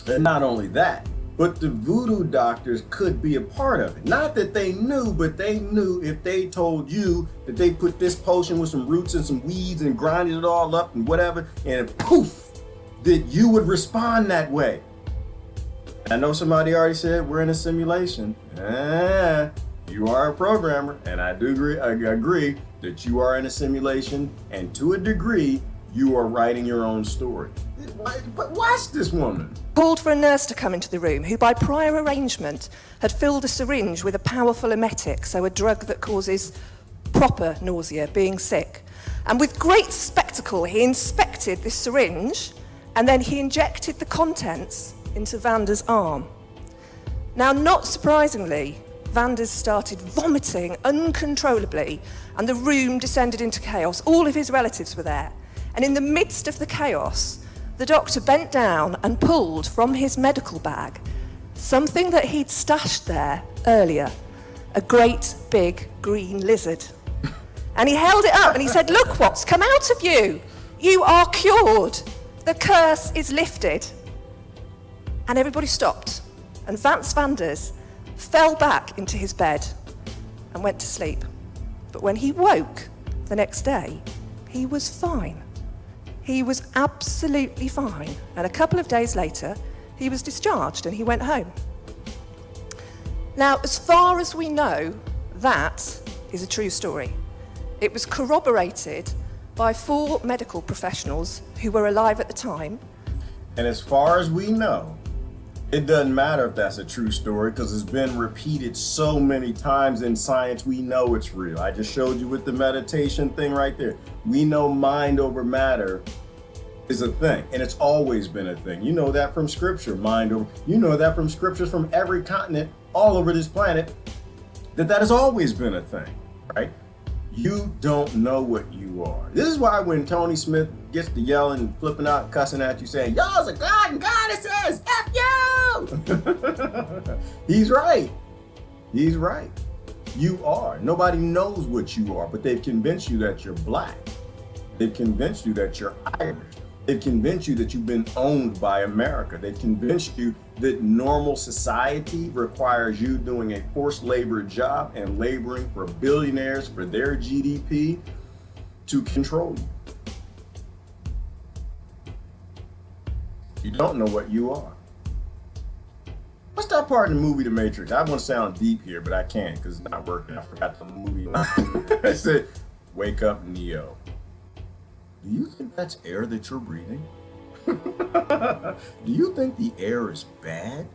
And not only that, but the voodoo doctors could be a part of it. Not that they knew, but they knew if they told you that they put this potion with some roots and some weeds and grinded it all up and whatever, and poof, that you would respond that way. I know somebody already said we're in a simulation. You are a programmer, and I agree that you are in a simulation, and to a degree, you are writing your own story. But watch this woman. Called for a nurse to come into the room, who by prior arrangement had filled a syringe with a powerful emetic, so a drug that causes proper nausea, being sick. And with great spectacle, he inspected this syringe, and then he injected the contents into Vander's arm. Now, not surprisingly, Vanders started vomiting uncontrollably, and the room descended into chaos. All of his relatives were there. And in the midst of the chaos, the doctor bent down and pulled from his medical bag something that he'd stashed there earlier, a great big green lizard. And he held it up and he said, "Look what's come out of you. You are cured. The curse is lifted." And everybody stopped. And Vance Vanders fell back into his bed and went to sleep. But when he woke the next day, he was fine. He was absolutely fine. And a couple of days later, he was discharged and he went home. Now, as far as we know, that is a true story. It was corroborated by 4 medical professionals who were alive at the time. And as far as we know, it doesn't matter if that's a true story because it's been repeated so many times in science. We know it's real. I just showed you with the meditation thing right there. We know mind over matter is a thing, and it's always been a thing. You know that from scripture, mind over. You know that from scriptures from every continent all over this planet, that has always been a thing, right? You don't know what you are. This is why when Tony Smith gets to yelling, flipping out, cussing at you, saying, y'all's a god and goddesses, F you! He's right. He's right. You are. Nobody knows what you are, but they've convinced you that you're black. They've convinced you that you're Irish. They've convinced you that you've been owned by America. They've convinced you that normal society requires you doing a forced labor job and laboring for billionaires for their GDP to control you. You don't know what you are. What's that part in the movie The Matrix? I want to sound deep here, but I can't because it's not working. I forgot the movie. I said, wake up, Neo. Do you think that's air that you're breathing? Do you think the air is bad?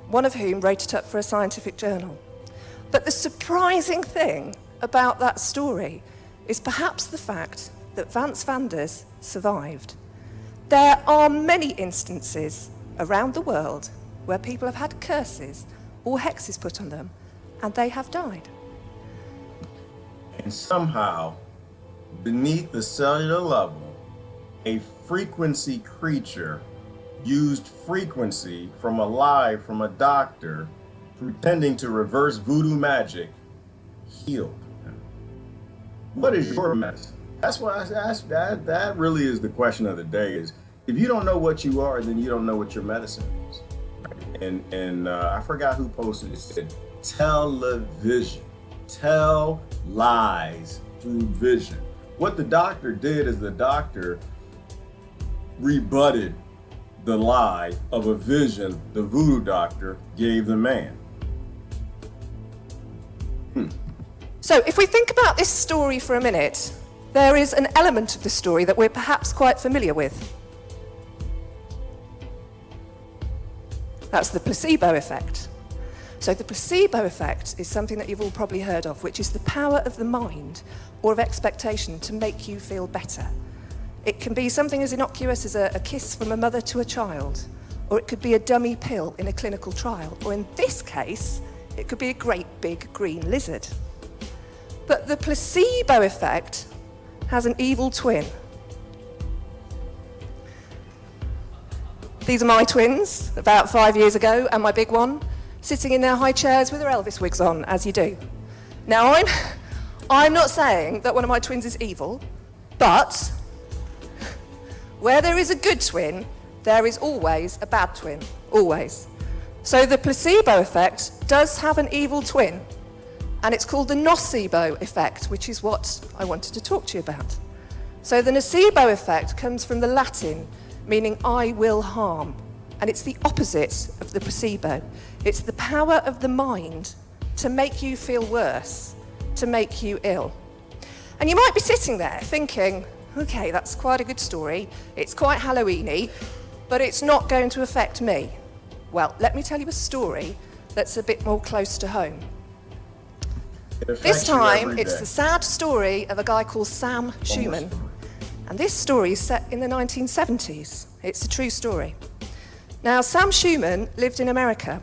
One of whom wrote it up for a scientific journal. But the surprising thing about that story is perhaps the fact that Vance Vanders survived. There are many instances around the world where people have had curses or hexes put on them and they have died. And somehow, beneath the cellular level, a frequency creature used frequency from a lie from a doctor pretending to reverse voodoo magic healed him. What is your medicine? That's why I asked that really is the question of the day is if you don't know what you are, then you don't know what your medicine is. And I forgot who posted it. It said television. Tell lies through vision. What the doctor did is the doctor rebutted the lie of a vision the voodoo doctor gave the man. So if we think about this story for a minute, there is an element of the story that we're perhaps quite familiar with. That's the placebo effect. So the placebo effect is something that you've all probably heard of, which is the power of the mind or of expectation to make you feel better. It can be something as innocuous as a kiss from a mother to a child, or it could be a dummy pill in a clinical trial, or in this case, it could be a great big green lizard. But the placebo effect has an evil twin. These are my twins, about 5 years ago, and my big one, sitting in their high chairs with their Elvis wigs on, as you do. Now, I'm not saying that one of my twins is evil, but where there is a good twin, there is always a bad twin, always. So the placebo effect does have an evil twin, and it's called the nocebo effect, which is what I wanted to talk to you about. So the nocebo effect comes from the Latin, meaning I will harm, and it's the opposite of the placebo. It's the power of the mind to make you feel worse, to make you ill. And you might be sitting there thinking, okay, that's quite a good story, it's quite Halloween-y, but it's not going to affect me. Well, let me tell you a story that's a bit more close to home. This time, it's the sad story of a guy called Sam Schumann. And this story is set in the 1970s. It's a true story. Now, Sam Schumann lived in America,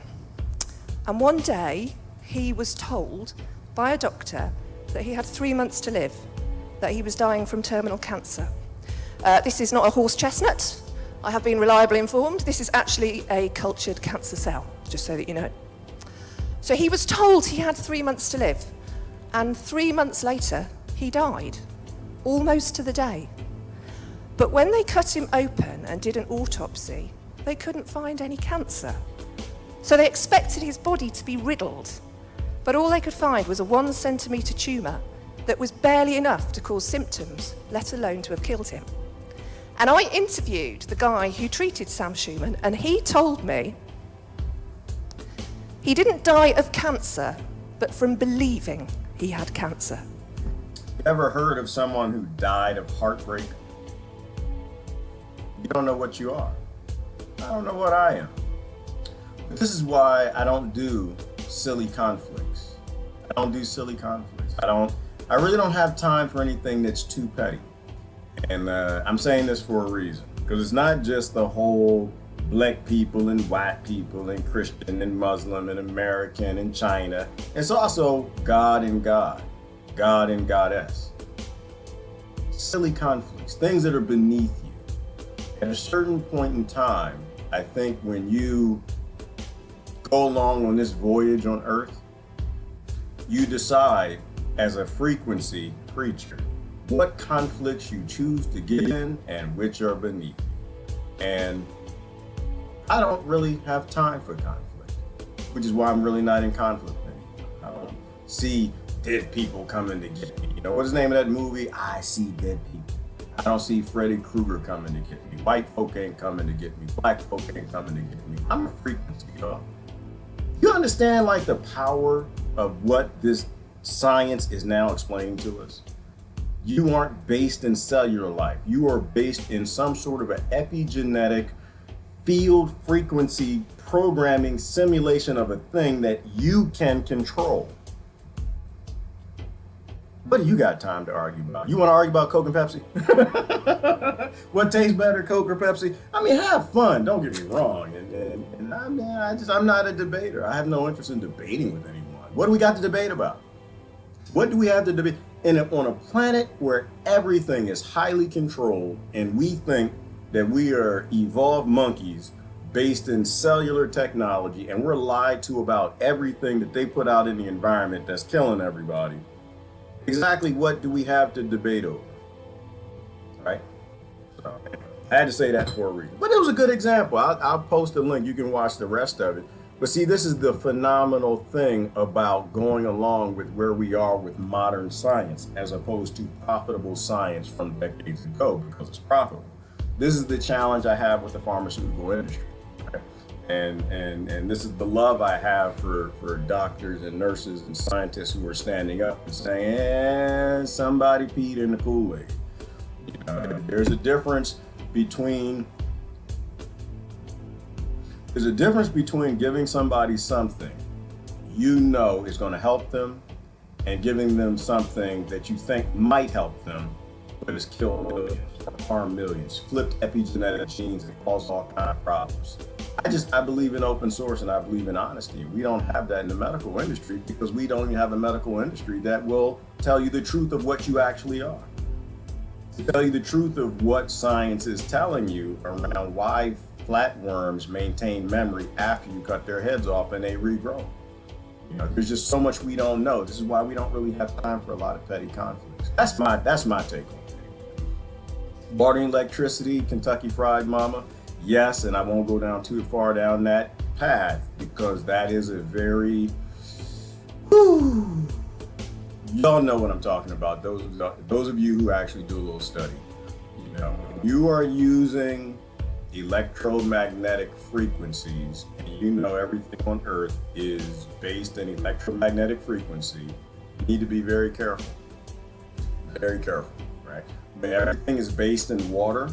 and one day he was told by a doctor that he had 3 months to live, that he was dying from terminal cancer. This is not a horse chestnut. I have been reliably informed. This is actually a cultured cancer cell, just so that you know. So he was told he had 3 months to live, and 3 months later, he died, almost to the day. But when they cut him open and did an autopsy, they couldn't find any cancer. So they expected his body to be riddled, but all they could find was a 1 centimetre tumour that was barely enough to cause symptoms, let alone to have killed him. And I interviewed the guy who treated Sam Schumann, and he told me he didn't die of cancer, but from believing he had cancer. You ever heard of someone who died of heartbreak? You don't know what you are. I don't know what I am. This is why I don't do silly conflicts. I don't do silly conflicts. I really don't have time for anything that's too petty. And I'm saying this for a reason, because it's not just the whole black people and white people and Christian and Muslim and American and China. It's also God and God, God and goddess. Silly conflicts, things that are beneath you. At a certain point in time, I think when you go along on this voyage on Earth, you decide as a frequency creature what conflicts you choose to get in and which are beneath you. And I don't really have time for conflict, which is why I'm really not in conflict anymore. I don't see dead people coming to get me. You know, what's the name of that movie? I see dead people. I don't see Freddy Krueger coming to get me. White folk ain't coming to get me. Black folk ain't coming to get me. I'm a frequency, y'all. You understand like the power of what this science is now explaining to us? You aren't based in cellular life. You are based in some sort of an epigenetic field frequency programming simulation of a thing that you can control. What do you got time to argue about? You want to argue about Coke and Pepsi? What tastes better, Coke or Pepsi? I mean, have fun. Don't get me wrong. And I mean, I'm not a debater. I have no interest in debating with anyone. What do we got to debate about? What do we have to debate? And on a planet where everything is highly controlled and we think that we are evolved monkeys based in cellular technology and we're lied to about everything that they put out in the environment that's killing everybody. Exactly what do we have to debate over, right? So, I had to say that for a reason. But it was a good example. I'll post a link. You can watch the rest of it. But see, this is the phenomenal thing about going along with where we are with modern science as opposed to profitable science from decades ago because it's profitable. This is the challenge I have with the pharmaceutical industry. Right? And this is the love I have for doctors and nurses and scientists who are standing up and saying, somebody peed in the Kool-Aid. You know, there's a difference between giving somebody something you know is going to help them and giving them something that you think might help them, but has killed millions, harmed millions, flipped epigenetic genes and caused all kinds of problems. I believe in open source and I believe in honesty. We don't have that in the medical industry because we don't even have a medical industry that will tell you the truth of what you actually are. To tell you the truth of what science is telling you around why flatworms maintain memory after you cut their heads off and they regrow. You know, there's just so much we don't know. This is why we don't really have time for a lot of petty conflicts. That's my take on it. Bartering electricity, Kentucky Fried Mama, yes, and I won't go down too far down that path because that is a very, y'all know what I'm talking about. Those of you who actually do a little study, you know, you are using electromagnetic frequencies, and you know everything on Earth is based in electromagnetic frequency. You need to be very careful, right? But everything is based in water,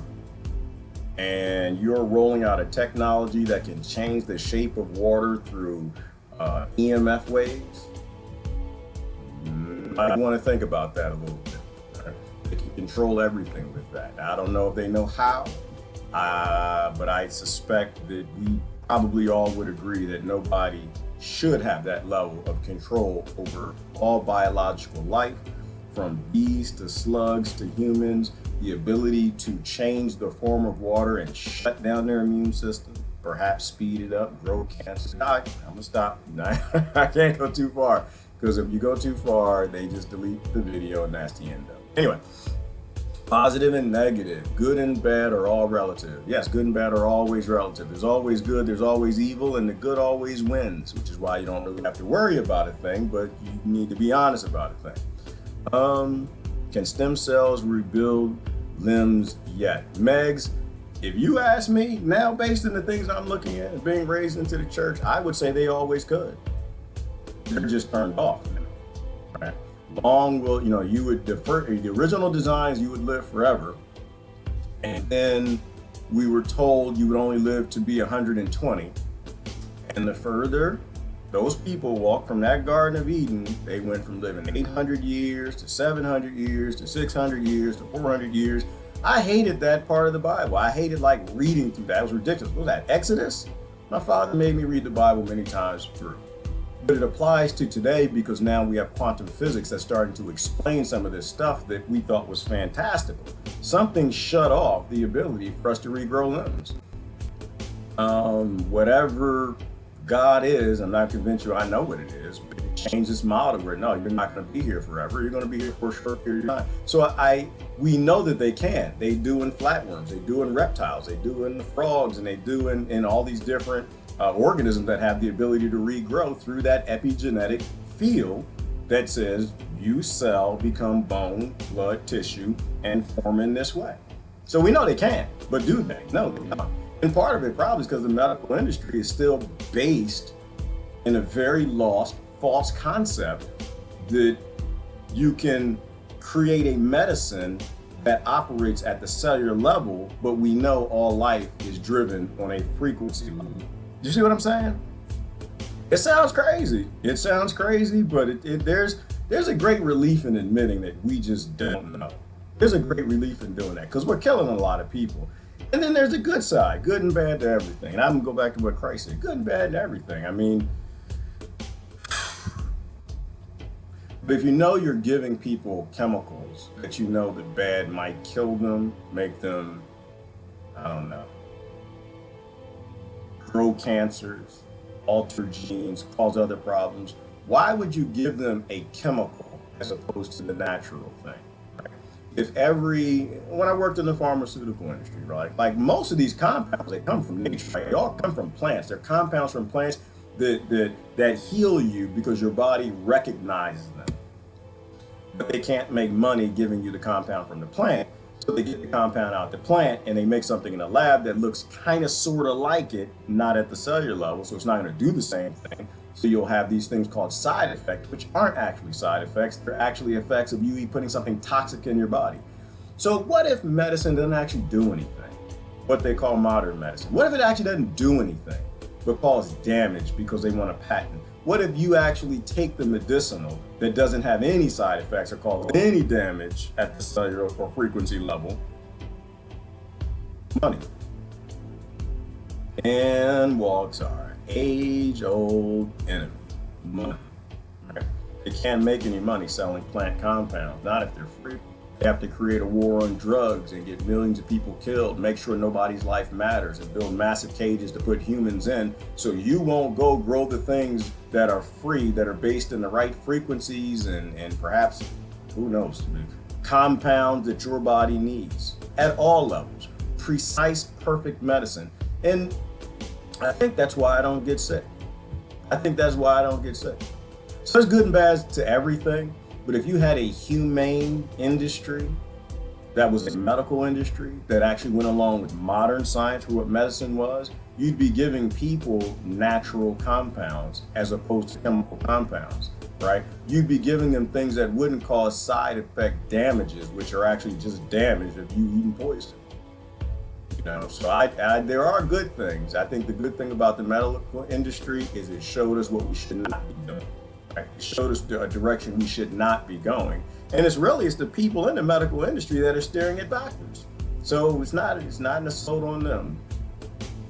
and you're rolling out a technology that can change the shape of water through EMF waves. I want to think about that a little bit. Right? They can control everything with that. I don't know if they know how. But I suspect that we probably all would agree that nobody should have that level of control over all biological life, from bees to slugs to humans, the ability to change the form of water and shut down their immune system, perhaps speed it up, grow cancer. I'm gonna stop. I can't go too far because if you go too far, they just delete the video and that's the end of it. Anyway. Positive and negative, good and bad are all relative. Yes, good and bad are always relative. There's always good, there's always evil, and the good always wins, which is why you don't really have to worry about a thing, but you need to be honest about a thing. Can stem cells rebuild limbs yet? Megs, if you ask me now, based on the things I'm looking at and being raised into the church, I would say they always could. They're just turned off, right? Long will, you know, you would defer the original designs, you would live forever. And then we were told you would only live to be 120. And the further those people walked from that Garden of Eden, they went from living 800 years to 700 years to 600 years to 400 years. I hated that part of the Bible. I hated like reading through that. It was ridiculous. What was that, Exodus? My father made me read the Bible many times through. But it applies to today because now we have quantum physics that's starting to explain some of this stuff that we thought was fantastical. Something shut off the ability for us to regrow limbs. Whatever God is, I'm not convinced I know what it is, but it changed this model where no, you're not going to be here forever. You're going to be here for a short period of time. So we know that they can. They do in flatworms, they do in reptiles, they do in the frogs, and they do in all these different organisms that have the ability to regrow through that epigenetic field that says you cell become bone, blood, tissue, and form in this way. So we know they can, but do they? No, they don't. And part of it probably is because the medical industry is still based in a very lost, false concept that you can create a medicine that operates at the cellular level, but we know all life is driven on a frequency level. You see what I'm saying? It sounds crazy. It sounds crazy, but there's a great relief in admitting that we just don't know. There's a great relief in doing that because we're killing a lot of people. And then there's the good side, good and bad to everything. And I'm gonna go back to what Christ said, good and bad to everything. I mean, but if you know you're giving people chemicals that you know that bad might kill them, make them, I don't know, grow cancers, alter genes, cause other problems, why would you give them a chemical as opposed to the natural thing? When I worked in the pharmaceutical industry, right, like most of these compounds, they come from nature, right? They all come from plants. They're compounds from plants that heal you because your body recognizes them. But they can't make money giving you the compound from the plant. So they get the compound out the plant and they make something in the lab that looks kind of sort of like it, not at the cellular level. So it's not going to do the same thing. So you'll have these things called side effects, which aren't actually side effects. They're actually effects of you putting something toxic in your body. So what if medicine doesn't actually do anything? What they call modern medicine. What if it actually doesn't do anything, but cause damage because they want a patent? What if you actually take the medicinal that doesn't have any side effects or cause any damage at the cellular or frequency level? Money. And walks our age-old enemy, money. Right? They can't make any money selling plant compounds, not if they're free. They have to create a war on drugs and get millions of people killed, make sure nobody's life matters, and build massive cages to put humans in so you won't go grow the things that are free, that are based in the right frequencies and perhaps, who knows, compounds that your body needs at all levels. Precise, perfect medicine. And I think that's why I don't get sick. I think that's why I don't get sick. So it's good and bad to everything, but if you had a humane industry that was a medical industry that actually went along with modern science for what medicine was, you'd be giving people natural compounds as opposed to chemical compounds, right? You'd be giving them things that wouldn't cause side effect damages, which are actually just damage if you eating poison. So there are good things. I think the good thing about the medical industry is it showed us what we should not be doing. Right? It showed us a direction we should not be going. And it's the people in the medical industry that are steering it backwards. So it's not an assault on them.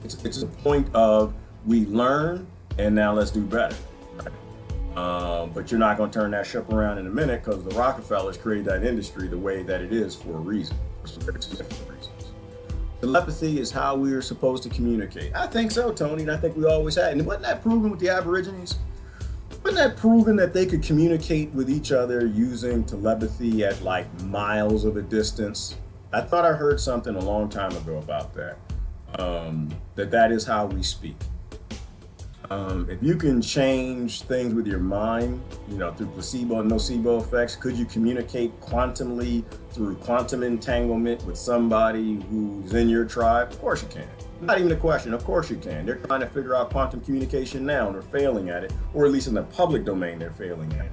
It's a point of we learn and now let's do better. Right? But you're not going to turn that ship around in a minute because the Rockefellers created that industry the way that it is for a reason, for some very specific reasons. Telepathy is how we are supposed to communicate. I think so, Tony, and I think we always had. And wasn't that proven with the Aborigines? Wasn't that proven that they could communicate with each other using telepathy at like miles of a distance? I thought I heard something a long time ago about that, that is how we speak. If you can change things with your mind, through placebo and nocebo effects, could you communicate quantumly through quantum entanglement with somebody who's in your tribe? Of course you can. Not even a question. Of course you can. They're trying to figure out quantum communication now and they're failing at it, or at least in the public domain, they're failing at it.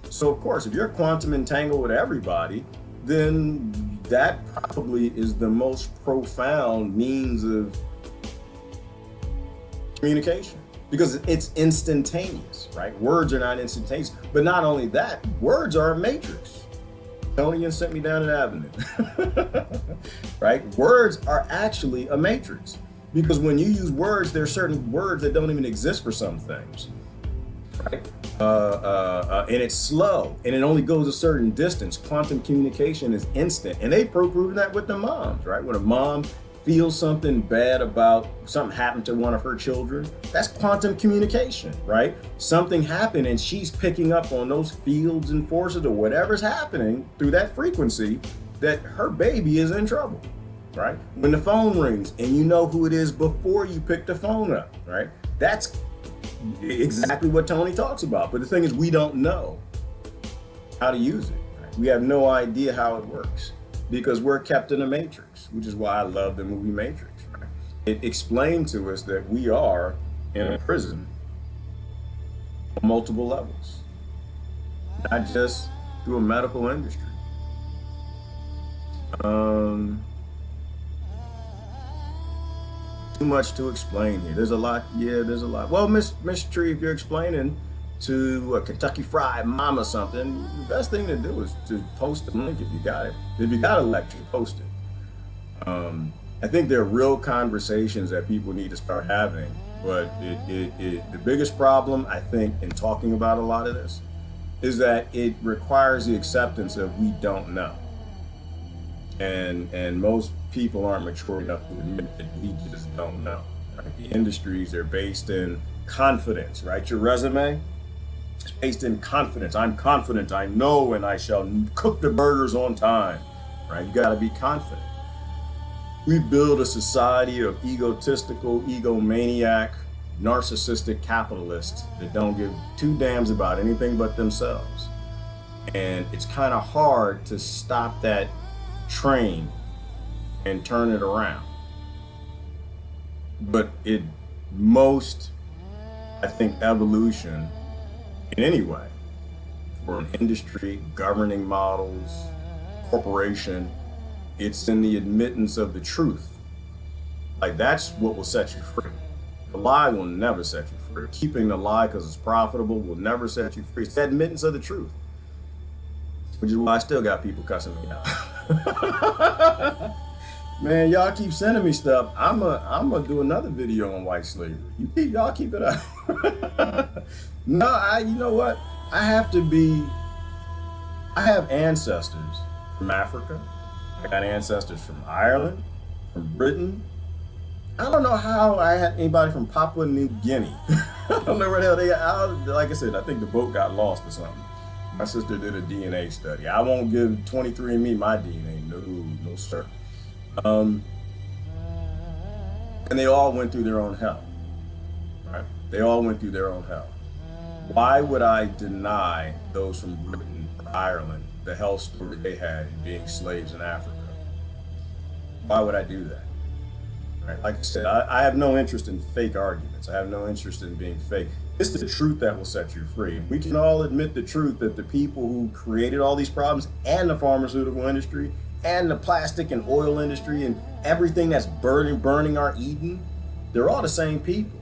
So of course, if you're quantum entangled with everybody, then that probably is the most profound means of communication. Because it's instantaneous, right? Words are not instantaneous. But not only that, words are a matrix. Tony and sent me down an avenue. Right? Words are actually a matrix, because when you use words, there are certain words that don't even exist for some things. Right? And it's slow, and it only goes a certain distance. Quantum communication is instant, and they've proven that with the moms, right? When a mom feels something bad about something happened to one of her children, that's quantum communication, right? Something happened and she's picking up on those fields and forces or whatever's happening through that frequency, that her baby is in trouble, right? When the phone rings and you know who it is before you pick the phone up, right? That's exactly what Tony talks about. But the thing is, we don't know how to use it. Right? We have no idea how it works, because we're kept in a matrix, which is why I love the movie Matrix. Right? It explained to us that we are in a prison on multiple levels, not just through a medical industry. Too much to explain here. There's a lot. Yeah, there's a lot. Well, Miss Tree, if you're explaining to a Kentucky Fried Mom or something, the best thing to do is to post the link if you got it. If you got a lecture, post it. I think there are real conversations that people need to start having, but the biggest problem, I think, in talking about a lot of this is that it requires the acceptance of we don't know. And most people aren't mature enough to admit that we just don't know. Right? The industries are based in confidence, right? Your resume is based in confidence. I'm confident, I know, and I shall cook the burgers on time, right? You gotta be confident. We build a society of egotistical, egomaniac, narcissistic capitalists that don't give two damns about anything but themselves. And it's kind of hard to stop that train and turn it around. But most, I think, evolution in any way, for an industry, governing models, corporation, it's in the admittance of the truth. Like, that's what will set you free. The lie will never set you free. Keeping the lie because it's profitable will never set you free. It's the admittance of the truth, which is why I still got people cussing me out. Man, y'all keep sending me stuff. I'm gonna do another video on white slavery. Y'all keep it up. No, you know what? I have ancestors from Africa. I got ancestors from Ireland, from Britain. I don't know how I had anybody from Papua New Guinea. I don't know where the hell they are. Like I said, I think the boat got lost or something. My sister did a DNA study. I won't give 23andMe my DNA. No, sir. And they all went through their own hell, right? They all went through their own hell. Why would I deny those from Britain or Ireland the hell story they had in being slaves in Africa? Why would I do that? Right? Like I said, I have no interest in fake arguments. I have no interest in being fake. It's the truth that will set you free. We can all admit the truth that the people who created all these problems, and the pharmaceutical industry, and the plastic and oil industry, and everything that's burning our Eden, they're all the same people.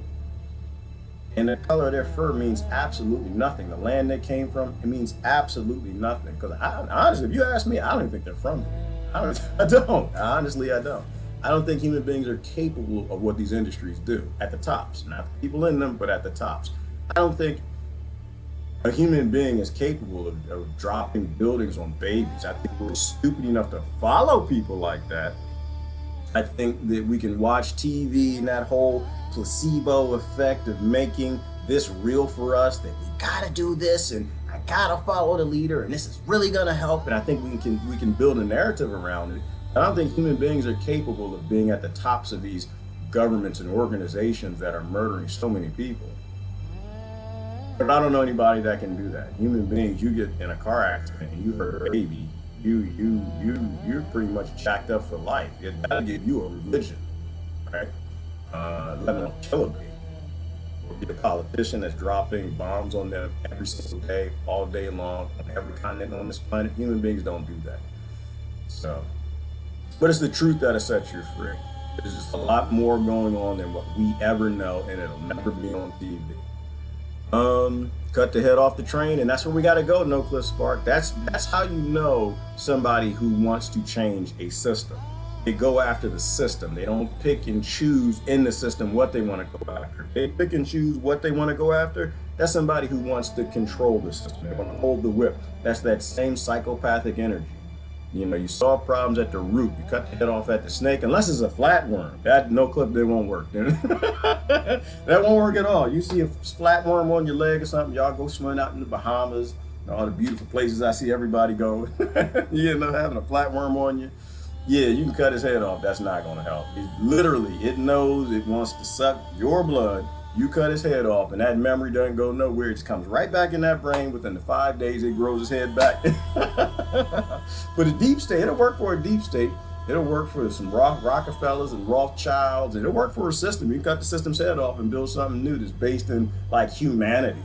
And the color of their fur means absolutely nothing. The land they came from, it means absolutely nothing. Because honestly, if you ask me, I don't even think they're from here. I don't. Honestly, I don't. I don't think human beings are capable of what these industries do at the tops. Not the people in them, but at the tops. I don't think a human being is capable of dropping buildings on babies. I think we're stupid enough to follow people like that. I think that we can watch TV and that whole placebo effect of making this real for us, that we gotta do this and I gotta follow the leader and this is really gonna help. And I think we can build a narrative around it. I don't think human beings are capable of being at the tops of these governments and organizations that are murdering so many people. But I don't know anybody that can do that. Human beings, you get in a car accident and you hurt a baby, you're pretty much jacked up for life. That'll give you a religion, right? Let alone kill a baby. Or be a politician that's dropping bombs on them every single day, all day long, on every continent on this planet. Human beings don't do that. So, but it's the truth that'll set you free. There's just a lot more going on than what we ever know, and it'll never be on TV. Cut the head off the train, and that's where we got to go. No Cliff Spark. That's how you know somebody who wants to change a system. They go after the system. They don't pick and choose in the system what they want to go after. They pick and choose what they want to go after. That's somebody who wants to control the system. They want to hold the whip. That's that same psychopathic energy. You know, you solve problems at the root. You cut the head off at the snake, unless it's a flatworm. That no clip, they won't work. That won't work at all. You see a flatworm on your leg or something, y'all go swimming out in the Bahamas, all the beautiful places I see everybody go. You end up having a flatworm on you. Yeah, you can cut his head off. That's not going to help. It knows it wants to suck your blood. You cut his head off, and that memory doesn't go nowhere. It just comes right back in that brain. Within the 5 days, it grows his head back. But a deep state, it'll work for a deep state. It'll work for some Rockefellers and Rothschilds. It'll work for a system. You can cut the system's head off and build something new that's based in like humanity,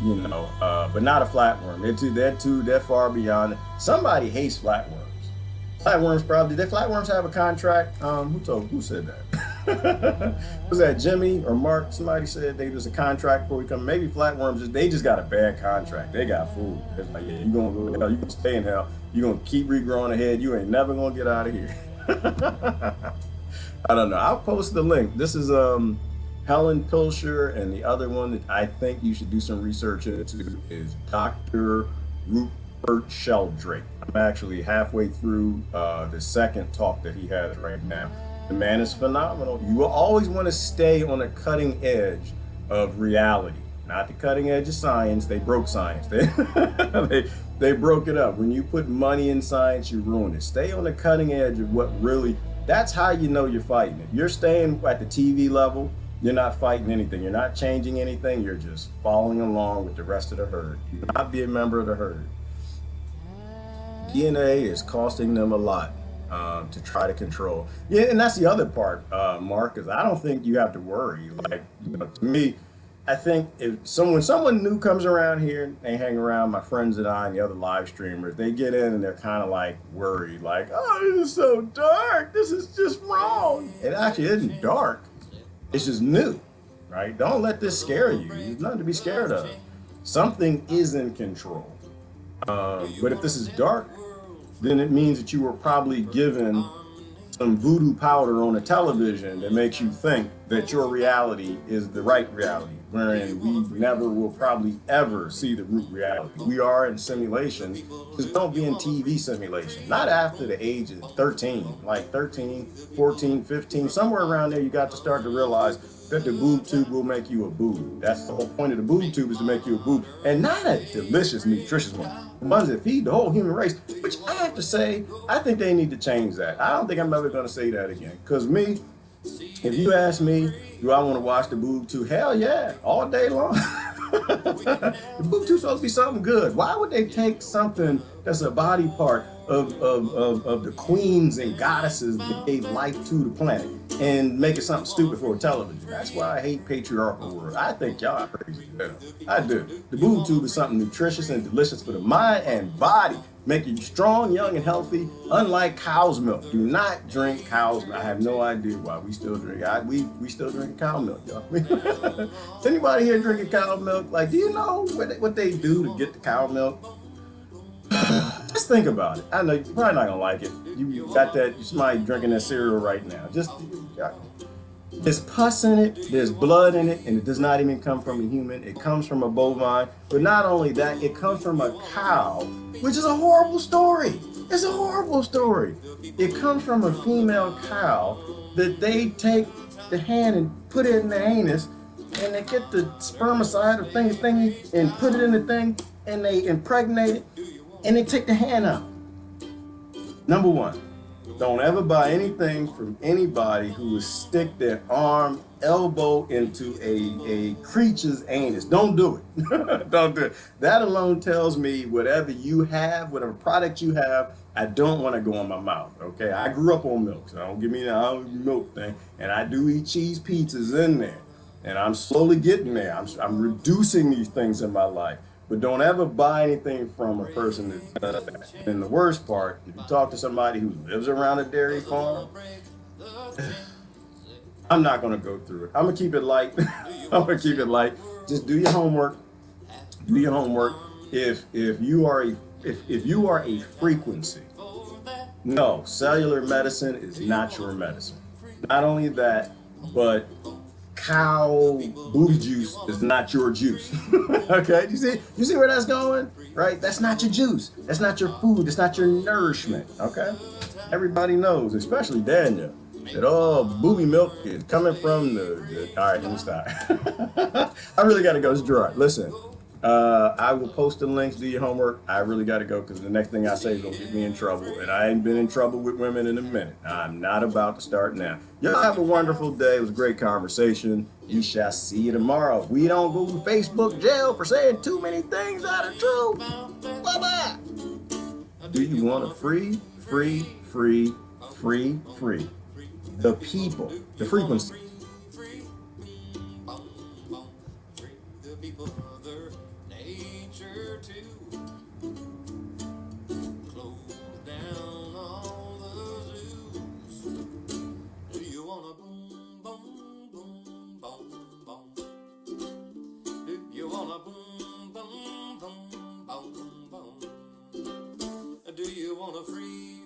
you know. But not a flatworm. They're far beyond it. Somebody hates flatworms. Flatworms have a contract. Who said that? Was that Jimmy or Mark? Somebody said there's a contract before we come. Maybe flatworms, they just got a bad contract. They got fooled. It's like, yeah, you're gonna go to hell, you're gonna stay in hell, you're gonna keep regrowing a head, you ain't never gonna get out of here. I don't know. I'll post the link. This is Helen Pilcher, and the other one that I think you should do some research into is Dr. Rupert Sheldrake. I'm actually halfway through the second talk that he has right now. The man is phenomenal. You will always want to stay on the cutting edge of reality, not the cutting edge of science. They broke science. They broke it up. When you put money in science, you ruin it. Stay on the cutting edge of what really, that's how you know you're fighting. If you're staying at the TV level, you're not fighting anything. You're not changing anything. You're just following along with the rest of the herd. You do not be a member of the herd. DNA is costing them a lot to try to control. Yeah, and that's the other part, Mark, is I don't think you have to worry. Like, you know, to me, I think if someone new comes around here, they hang around my friends and I and the other live streamers, they get in and they're kind of like worried, like, oh, this is so dark. This is just wrong. It actually isn't dark. It's just new, right? Don't let this scare you. There's nothing to be scared of. Something is in control. But if this is dark, then it means that you were probably given some voodoo powder on a television that makes you think that your reality is the right reality, wherein we never will probably ever see the root reality. We are in simulation, just don't be in TV simulation. Not after the age of 13, like 13, 14, 15, somewhere around there you got to start to realize that the boob tube will make you a boob. That's the whole point of the boob tube, is to make you a boob. And not a delicious, nutritious one. The ones that feed the whole human race, which I have to say, I think they need to change that. I don't think I'm ever going to say that again. Because me, if you ask me, do I want to watch the boob tube? Hell yeah, all day long. The boob tube's supposed to be something good. Why would they take something that's a body part of the queens and goddesses that gave life to the planet and make it something stupid for a television? That's why I hate patriarchal world. I think y'all are crazy. I do. The boob tube is something nutritious and delicious for the mind and body. Make you strong, young, and healthy, unlike cow's milk. Do not drink cow's milk. I have no idea why we still drink it. We still drink cow milk, y'all. Is anybody here drinking cow milk? Like, do you know what they do to get the cow milk? Just think about it. I know you're probably not gonna like it. You got that, somebody drinking that cereal right now. There's pus in it, there's blood in it, and it does not even come from a human. It comes from a bovine. But not only that, it comes from a cow, which is a horrible story. It's a horrible story. It comes from a female cow that they take the hand and put it in the anus, and they get the spermicide or thingy and put it in the thing, and they impregnate it, and they take the hand out. Number one, don't ever buy anything from anybody who will stick their arm, elbow into a creature's anus. Don't do it. Don't do it. That alone tells me whatever you have, whatever product you have, I don't want to go in my mouth. Okay, I grew up on milk, so don't give me the milk thing. And I do eat cheese pizzas in there, and I'm slowly getting there. I'm reducing these things in my life. But don't ever buy anything from a person that does that. And the worst part, if you talk to somebody who lives around a dairy farm, I'm not going to go through it. I'm going to keep it light. I'm going to keep it light. Just do your homework. Do your homework. If you are a frequency, no, cellular medicine is not your medicine. Not only that, but cow booty juice is not your juice. Okay, you see where that's going, right? That's not your juice. That's not your food. That's not your nourishment. Okay, everybody knows, especially Daniel, that all booby milk is coming from the all right, let me stop. I really gotta go. It's dry. Listen, I will post the links, do your homework. I really gotta go because the next thing I say is gonna get me in trouble, and I ain't been in trouble with women in a minute. I'm not about to start now. Y'all have a wonderful day. It was a great conversation. You shall see you tomorrow. We don't go to Facebook jail for saying too many things that are true. Bye-bye. Do you want to free the people, the frequency? Do you want to free,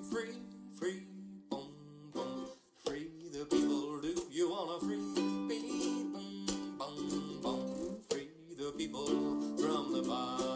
boom, boom, free the people? Do you want to free, boom, boom, boom, free the people from the bottom?